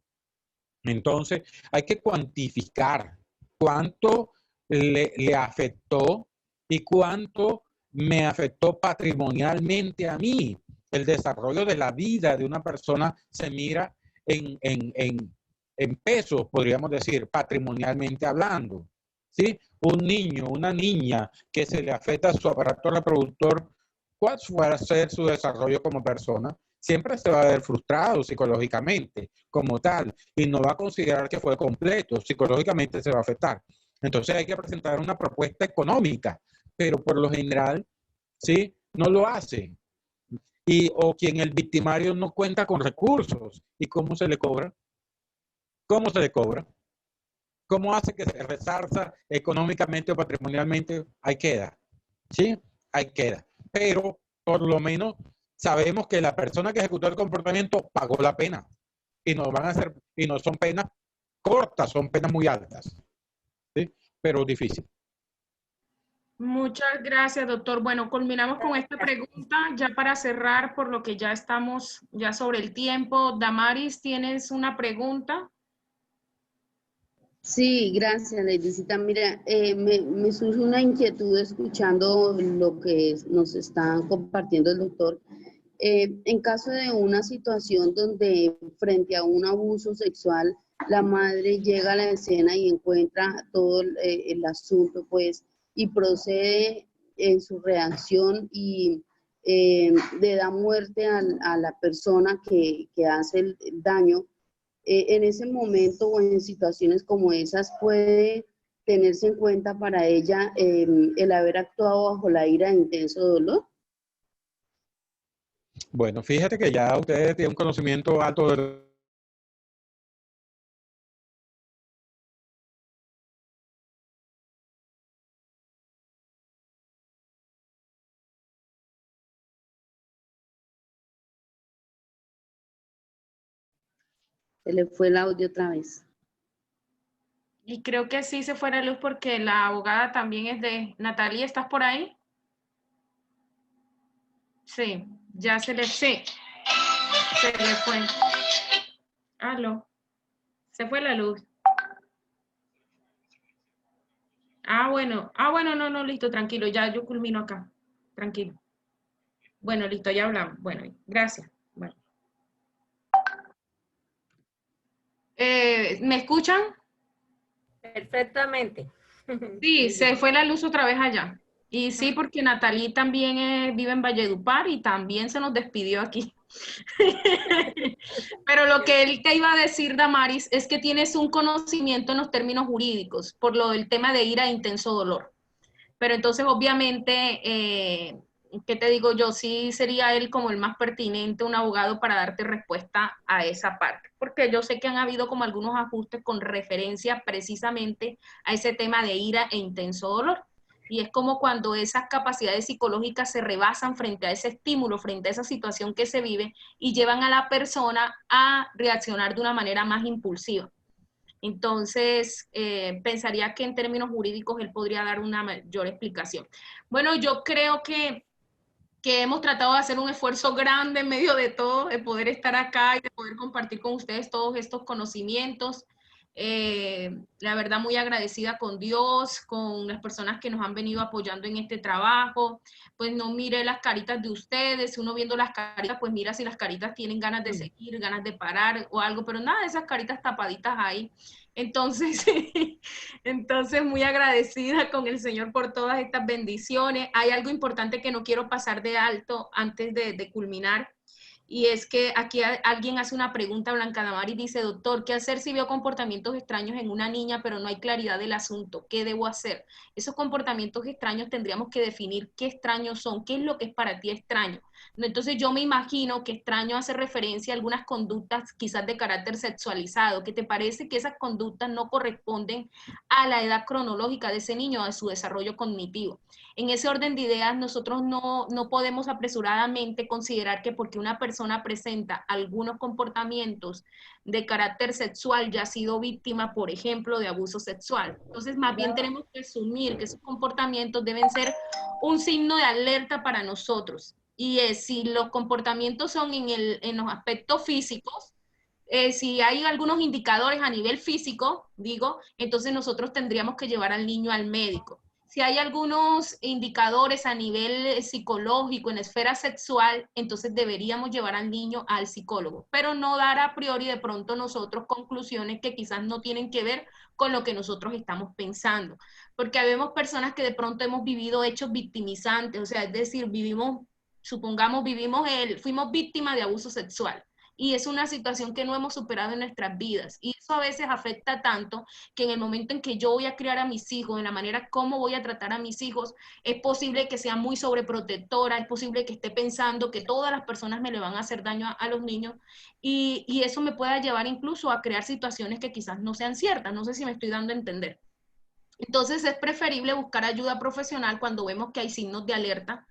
Entonces, hay que cuantificar cuánto le afectó y cuánto me afectó patrimonialmente a mí. El desarrollo de la vida de una persona se mira en pesos, podríamos decir, patrimonialmente hablando, ¿sí? Un niño, una niña que se le afecta su aparato reproductor, ¿cuál va a ser su desarrollo como persona? Siempre se va a ver frustrado psicológicamente como tal y no va a considerar que fue completo, psicológicamente se va a afectar. Entonces hay que presentar una propuesta económica, pero por lo general, ¿sí? No lo hace. O quien el victimario no cuenta con recursos. ¿Y cómo se le cobra? ¿Cómo se le cobra? ¿Cómo hace que se resarza económicamente o patrimonialmente? Ahí queda, ¿sí? Ahí queda. Pero por lo menos sabemos que la persona que ejecutó el comportamiento pagó la pena. Y no van a ser, y no son penas cortas, son penas muy altas, ¿sí? Pero difícil. Muchas gracias, doctor. Bueno, culminamos con esta pregunta ya para cerrar, por lo que ya estamos ya sobre el tiempo. Damaris, ¿tienes una pregunta? Sí, gracias, Leidicita. Mira, me surge una inquietud escuchando lo que nos está compartiendo el doctor. En caso de una situación donde frente a un abuso sexual, la madre llega a la escena y encuentra todo el asunto, pues, y procede en su reacción y le da muerte a la persona que hace el daño. En ese momento o en situaciones como esas puede tenerse en cuenta para ella el haber actuado bajo la ira de intenso dolor. Bueno, fíjate que ya ustedes tienen un conocimiento alto de Se le fue el audio otra vez. Y creo que sí se fue la luz porque la abogada también es de... Natalia, ¿estás por ahí? Sí, ya se le... Sí, se le fue. Aló. Se fue la luz. Bueno, no, listo, tranquilo, ya yo culmino acá. Tranquilo. Bueno, listo, ya hablamos. Bueno, gracias. Bueno. ¿Me escuchan? Perfectamente. Sí, se fue la luz otra vez allá. Y sí, porque Natalie también vive en Valledupar y también se nos despidió aquí. Pero lo que él te iba a decir, Damaris, es que tienes un conocimiento en los términos jurídicos por lo del tema de ira e intenso dolor. Pero entonces, obviamente, ¿qué te digo yo? Sí sería él como el más pertinente, un abogado, para darte respuesta a esa parte. Porque yo sé que han habido como algunos ajustes con referencia precisamente a ese tema de ira e intenso dolor. Y es como cuando esas capacidades psicológicas se rebasan frente a ese estímulo, frente a esa situación que se vive y llevan a la persona a reaccionar de una manera más impulsiva. Entonces, pensaría que en términos jurídicos él podría dar una mayor explicación. Bueno, yo creo que hemos tratado de hacer un esfuerzo grande en medio de todo, de poder estar acá y de poder compartir con ustedes todos estos conocimientos. La verdad, muy agradecida con Dios, con las personas que nos han venido apoyando en este trabajo. Pues no mire las caritas de ustedes, uno viendo las caritas, pues mira si las caritas tienen ganas de seguir, ganas de parar o algo, pero nada de esas caritas tapaditas ahí. Entonces, entonces muy agradecida con el Señor por todas estas bendiciones. Hay algo importante que no quiero pasar de alto antes de culminar. Y es que aquí alguien hace una pregunta, Blanca Damaris dice, doctor, ¿qué hacer si veo comportamientos extraños en una niña pero no hay claridad del asunto? ¿Qué debo hacer? Esos comportamientos extraños tendríamos que definir qué extraños son, qué es lo que es para ti extraño. Entonces yo me imagino que extraño hace referencia a algunas conductas quizás de carácter sexualizado, que te parece que esas conductas no corresponden a la edad cronológica de ese niño, a su desarrollo cognitivo. En ese orden de ideas, nosotros no podemos apresuradamente considerar que porque una persona presenta algunos comportamientos de carácter sexual ya ha sido víctima, por ejemplo, de abuso sexual. Entonces, más bien tenemos que asumir que esos comportamientos deben ser un signo de alerta para nosotros. Y si los comportamientos son en los aspectos físicos, si hay algunos indicadores a nivel físico, digo, entonces nosotros tendríamos que llevar al niño al médico. Si hay algunos indicadores a nivel psicológico, en esfera sexual, entonces deberíamos llevar al niño al psicólogo, pero no dar a priori de pronto nosotros conclusiones que quizás no tienen que ver con lo que nosotros estamos pensando, porque vemos personas que de pronto hemos vivido hechos victimizantes, o sea, es decir, fuimos víctimas de abuso sexual. Y es una situación que no hemos superado en nuestras vidas. Y eso a veces afecta tanto que en el momento en que yo voy a criar a mis hijos, en la manera como voy a tratar a mis hijos, es posible que sea muy sobreprotectora, es posible que esté pensando que todas las personas me le van a hacer daño a los niños y eso me pueda llevar incluso a crear situaciones que quizás no sean ciertas. No sé si me estoy dando a entender. Entonces es preferible buscar ayuda profesional cuando vemos que hay signos de alerta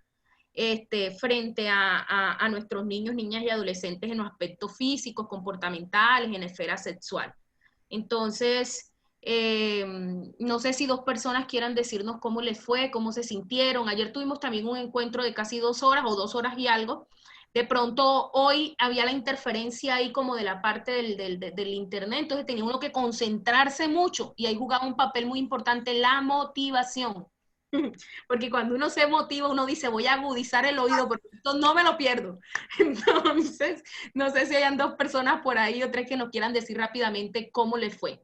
frente a nuestros niños, niñas y adolescentes en los aspectos físicos, comportamentales, en esfera sexual. Entonces, no sé si dos personas quieran decirnos cómo les fue, cómo se sintieron. Ayer tuvimos también un encuentro de casi 2 horas o 2 horas y algo. De pronto hoy había la interferencia ahí como de la parte del internet, entonces tenía uno que concentrarse mucho y ahí jugaba un papel muy importante la motivación. Porque cuando uno se motiva, uno dice, voy a agudizar el oído, porque esto no me lo pierdo. Entonces, no sé si hayan 2 personas por ahí o 3 que nos quieran decir rápidamente cómo les fue.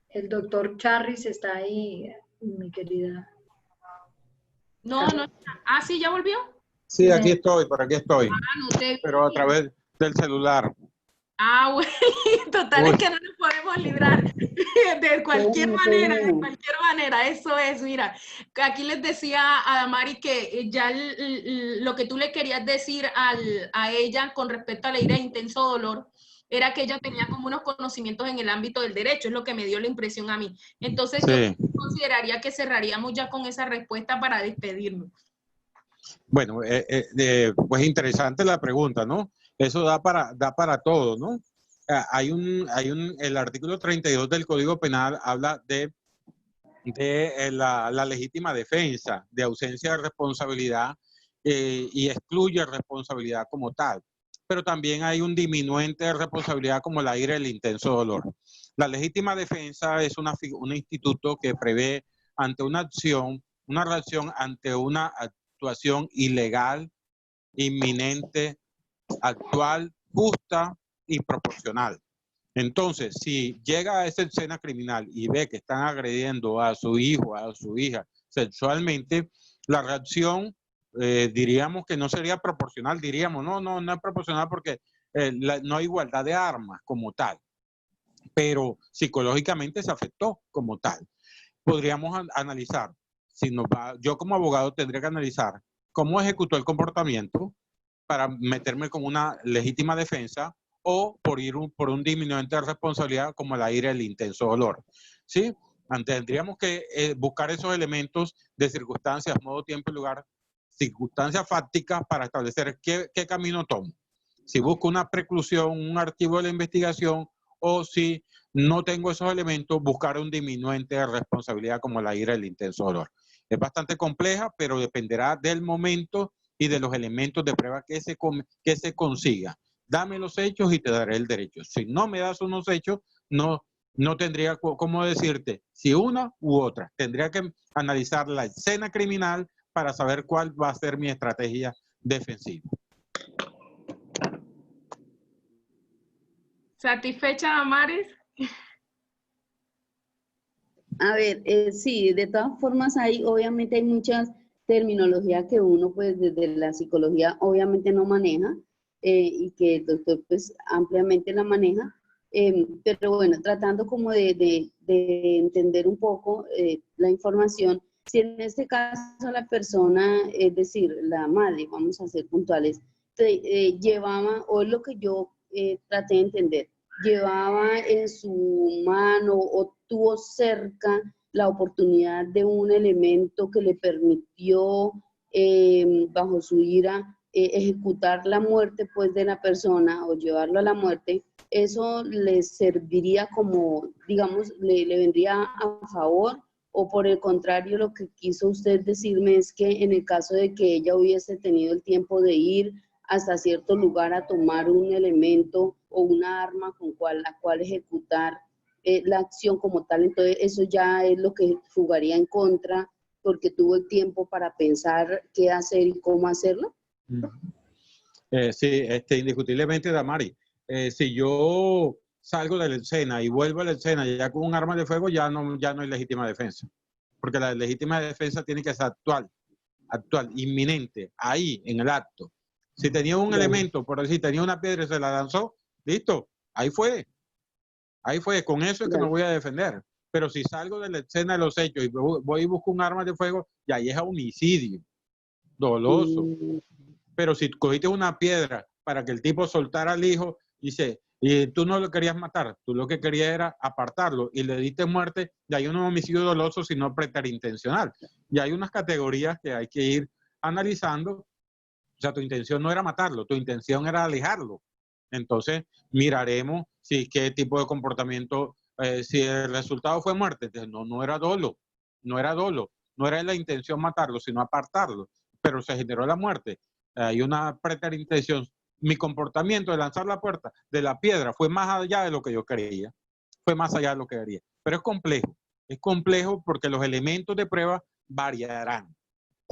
El doctor Charris está ahí, mi querida. No. Ah, sí, ¿ya volvió? Sí, aquí estoy, por aquí estoy. No te... Pero a través del celular. Ah, bueno, total es que no nos podemos librar de cualquier manera, eso es, mira, aquí les decía a Damari que ya lo que tú le querías decir a ella con respecto a la ira de intenso dolor, era que ella tenía como unos conocimientos en el ámbito del derecho, es lo que me dio la impresión a mí. Entonces sí, yo consideraría que cerraríamos ya con esa respuesta para despedirnos. Bueno, pues interesante la pregunta, ¿no? Eso da para todo, ¿no? El artículo 32 del Código Penal habla de la legítima defensa, de ausencia de responsabilidad y excluye responsabilidad como tal. Pero también hay un diminuente de responsabilidad como la ira y el intenso dolor. La legítima defensa es un instituto que prevé ante una acción, una reacción ante una actuación ilegal, inminente, actual, justa y proporcional. Entonces, si llega a esa escena criminal y ve que están agrediendo a su hijo, a su hija sexualmente, la reacción diríamos que no sería proporcional, diríamos, no es proporcional porque no hay igualdad de armas como tal, pero psicológicamente se afectó como tal. Podríamos analizar, yo como abogado tendría que analizar cómo ejecutó el comportamiento para meterme con una legítima defensa o por un disminuyente de responsabilidad como la ira, el intenso dolor. ¿Sí? Tendríamos que buscar esos elementos de circunstancias, modo, tiempo y lugar, circunstancias fácticas para establecer qué camino tomo. Si busco una preclusión, un archivo de la investigación, o si no tengo esos elementos, buscar un disminuyente de responsabilidad como la ira, el intenso dolor. Es bastante compleja, pero dependerá del momento y de los elementos de prueba que se consiga. Dame los hechos y te daré el derecho. Si no me das unos hechos, no tendría cómo decirte si una u otra. Tendría que analizar la escena criminal para saber cuál va a ser mi estrategia defensiva. ¿Satisfecha, Damaris? A ver, sí, de todas formas obviamente hay muchas terminologías que uno pues desde la psicología obviamente no maneja y que el doctor pues ampliamente la maneja, pero bueno, tratando como de entender un poco la información, si en este caso la persona, es decir, la madre, vamos a ser puntuales, llevaba, o es lo que yo traté de entender, llevaba en su mano o tuvo cerca la oportunidad de un elemento que le permitió, bajo su ira, ejecutar la muerte pues de la persona o llevarlo a la muerte, eso le serviría como, digamos, le vendría a favor, o por el contrario, lo que quiso usted decirme es que en el caso de que ella hubiese tenido el tiempo de ir hasta cierto lugar a tomar un elemento o una arma con la cual ejecutar la acción como tal, entonces eso ya es lo que jugaría en contra porque tuvo el tiempo para pensar qué hacer y cómo hacerlo. Sí, indiscutiblemente, Damaris, si yo salgo de la escena y vuelvo a la escena ya con un arma de fuego, ya no hay legítima defensa, porque la legítima defensa tiene que ser actual, inminente, ahí, en el acto. Si tenía un elemento, por decir, tenía una piedra y se la lanzó, listo, ahí fue, con eso es que me voy a defender. Pero si salgo de la escena de los hechos y voy y busco un arma de fuego, ya ahí es homicidio, doloso. Pero si cogiste una piedra para que el tipo soltara al hijo, y tú no lo querías matar, tú lo que querías era apartarlo y le diste muerte, ya hay un homicidio doloso, sino preterintencional. Y hay unas categorías que hay que ir analizando. O sea, tu intención no era matarlo, tu intención era alejarlo. Entonces, miraremos qué tipo de comportamiento, si el resultado fue muerte. No era dolo, no era la intención matarlo, sino apartarlo, pero se generó la muerte. Hay una preterintención. Mi comportamiento de lanzar la puerta de la piedra fue más allá de lo que yo quería, pero es complejo porque los elementos de prueba variarán,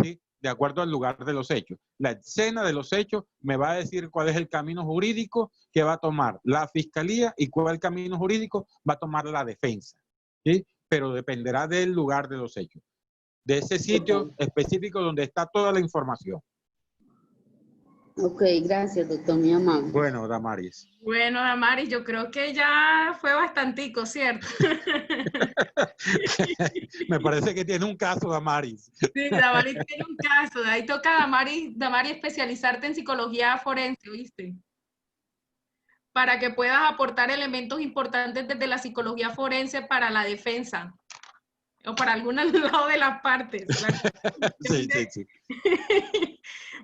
¿sí? De acuerdo al lugar de los hechos. La escena de los hechos me va a decir cuál es el camino jurídico que va a tomar la fiscalía y cuál camino jurídico va a tomar la defensa, ¿sí? Pero dependerá del lugar de los hechos, de ese sitio específico donde está toda la información. Ok, gracias, doctor, mi amable. Bueno, Damaris. Bueno, Damaris, yo creo que ya fue bastantico, ¿cierto? Me parece que tiene un caso, Damaris. Sí, Damaris tiene un caso. De ahí toca, Damaris, especializarte en psicología forense, ¿oíste? Para que puedas aportar elementos importantes desde la psicología forense para la defensa. O para algún lado de las partes. Sí.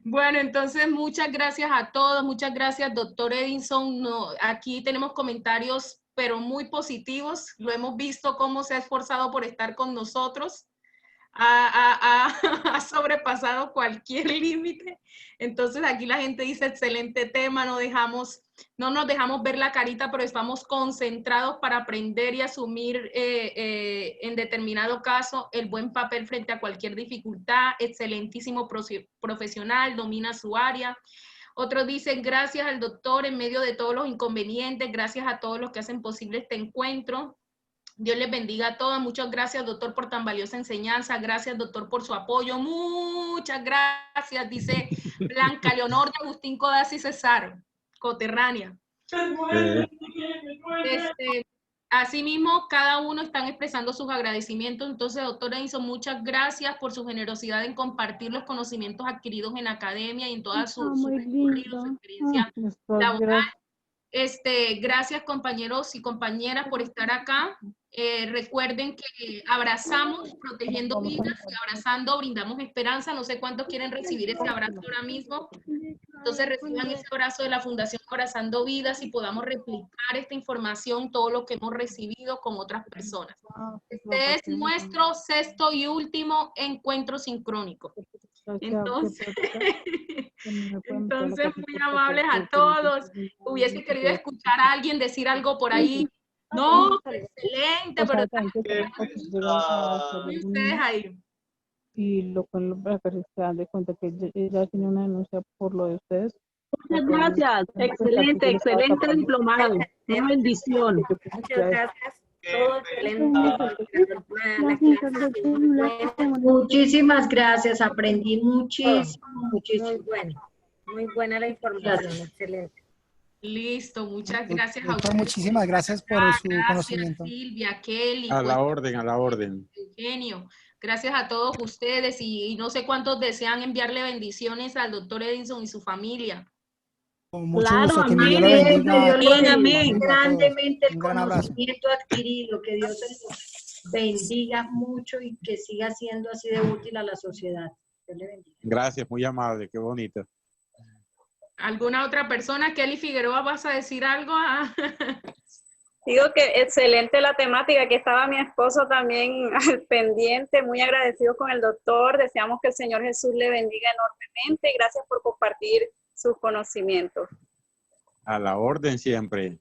Bueno, entonces muchas gracias a todos, muchas gracias, doctor Edinson. Aquí tenemos comentarios, pero muy positivos. Lo hemos visto cómo se ha esforzado por estar con nosotros. Ha sobrepasado cualquier límite. Entonces aquí la gente dice excelente tema, no nos dejamos ver la carita, pero estamos concentrados para aprender y asumir en determinado caso el buen papel frente a cualquier dificultad. Excelentísimo profesional, domina su área. Otros dicen gracias al doctor en medio de todos los inconvenientes, gracias a todos los que hacen posible este encuentro. Dios les bendiga a todos. Muchas gracias, doctor, por tan valiosa enseñanza. Gracias, doctor, por su apoyo. Muchas gracias, dice Blanca Leonor de Agustín Codazzi y Cesar, coterránea. Asimismo, cada uno están expresando sus agradecimientos. Entonces, doctor Edison, muchas gracias por su generosidad en compartir los conocimientos adquiridos en la academia y en toda su experiencia laboral. Gracias, compañeros y compañeras, por estar acá. Recuerden que abrazamos protegiendo vidas y abrazando brindamos esperanza. No sé cuántos quieren recibir ese abrazo ahora mismo. Entonces reciban ese abrazo de la Fundación Abrazando Vidas y podamos replicar esta información, todo lo que hemos recibido con otras personas. Este es nuestro 6º y último encuentro sincrónico. Entonces, muy amables a todos. Hubiese querido escuchar a alguien decir algo por ahí. No, excelente, pero y ustedes ahí. Y lo para que se dan de cuenta que ella tiene una denuncia por lo de ustedes. Muchas gracias, excelente, excelente diplomado. Una bendición. Muchas gracias. Todo excelente. Muchísimas gracias, aprendí muchísimo, muchísimo. Muy buena la información, excelente. Listo, muchas gracias a Doctor, ustedes. muchísimas gracias por su conocimiento. Silvia, Kelly. A la orden, a la orden. Eugenio. Gracias a todos ustedes y no sé cuántos desean enviarle bendiciones al doctor Edison y su familia. Con mucho gusto, que Dios lo bendiga. Amén. Grandemente el conocimiento adquirido, que Dios les bendiga mucho y que siga siendo así de útil a la sociedad. Dios le bendiga. Gracias, muy amable, qué bonito. ¿Alguna otra persona? Kelly Figueroa, ¿vas a decir algo? Digo que excelente la temática, que estaba mi esposo también al pendiente, muy agradecido con el doctor, deseamos que el Señor Jesús le bendiga enormemente y gracias por compartir sus conocimientos. A la orden siempre.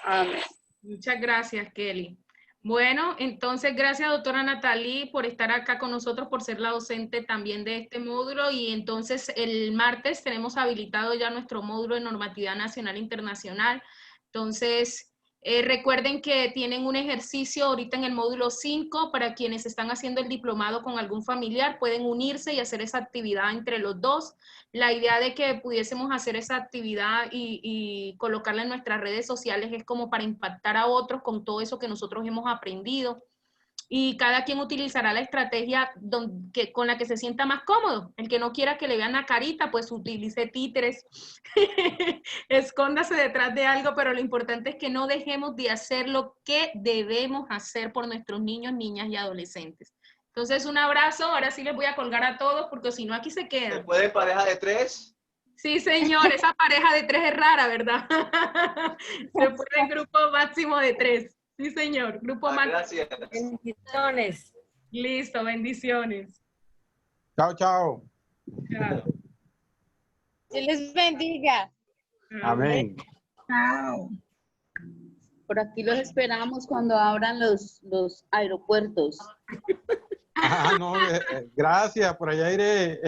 Amén. Muchas gracias, Kelly. Bueno, entonces gracias, doctora Natalie, por estar acá con nosotros, por ser la docente también de este módulo. Y entonces el martes tenemos habilitado ya nuestro módulo de normatividad nacional e internacional. Entonces, recuerden que tienen un ejercicio ahorita en el módulo 5 para quienes están haciendo el diplomado con algún familiar, pueden unirse y hacer esa actividad entre los dos. La idea de que pudiésemos hacer esa actividad y colocarla en nuestras redes sociales es como para impactar a otros con todo eso que nosotros hemos aprendido. Y cada quien utilizará la estrategia con la que se sienta más cómodo. El que no quiera que le vean la carita, pues utilice títeres. Escóndase detrás de algo, pero lo importante es que no dejemos de hacer lo que debemos hacer por nuestros niños, niñas y adolescentes. Entonces, un abrazo. Ahora sí les voy a colgar a todos, porque si no, aquí se quedan. ¿Se puede pareja de 3? Sí, señor. Esa pareja de 3 es rara, ¿verdad? Se puede en grupo máximo de 3. Sí, señor. Grupo máximo. Gracias. Bendiciones. Listo, bendiciones. Chao, chao. Chao. Dios les bendiga. Amén. Chao. Por aquí los esperamos cuando abran los aeropuertos. No, gracias, por allá iré.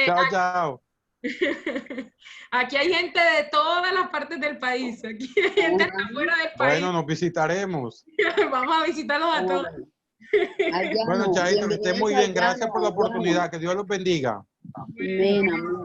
Chao, chao. Aquí hay gente de todas las partes del país. Aquí hay gente de fuera del país. Bueno, nos visitaremos. Vamos a visitarlos a todos. Bueno, Chaito, que esté muy bien. Gracias por la oportunidad. Que Dios los bendiga. Amén, amén.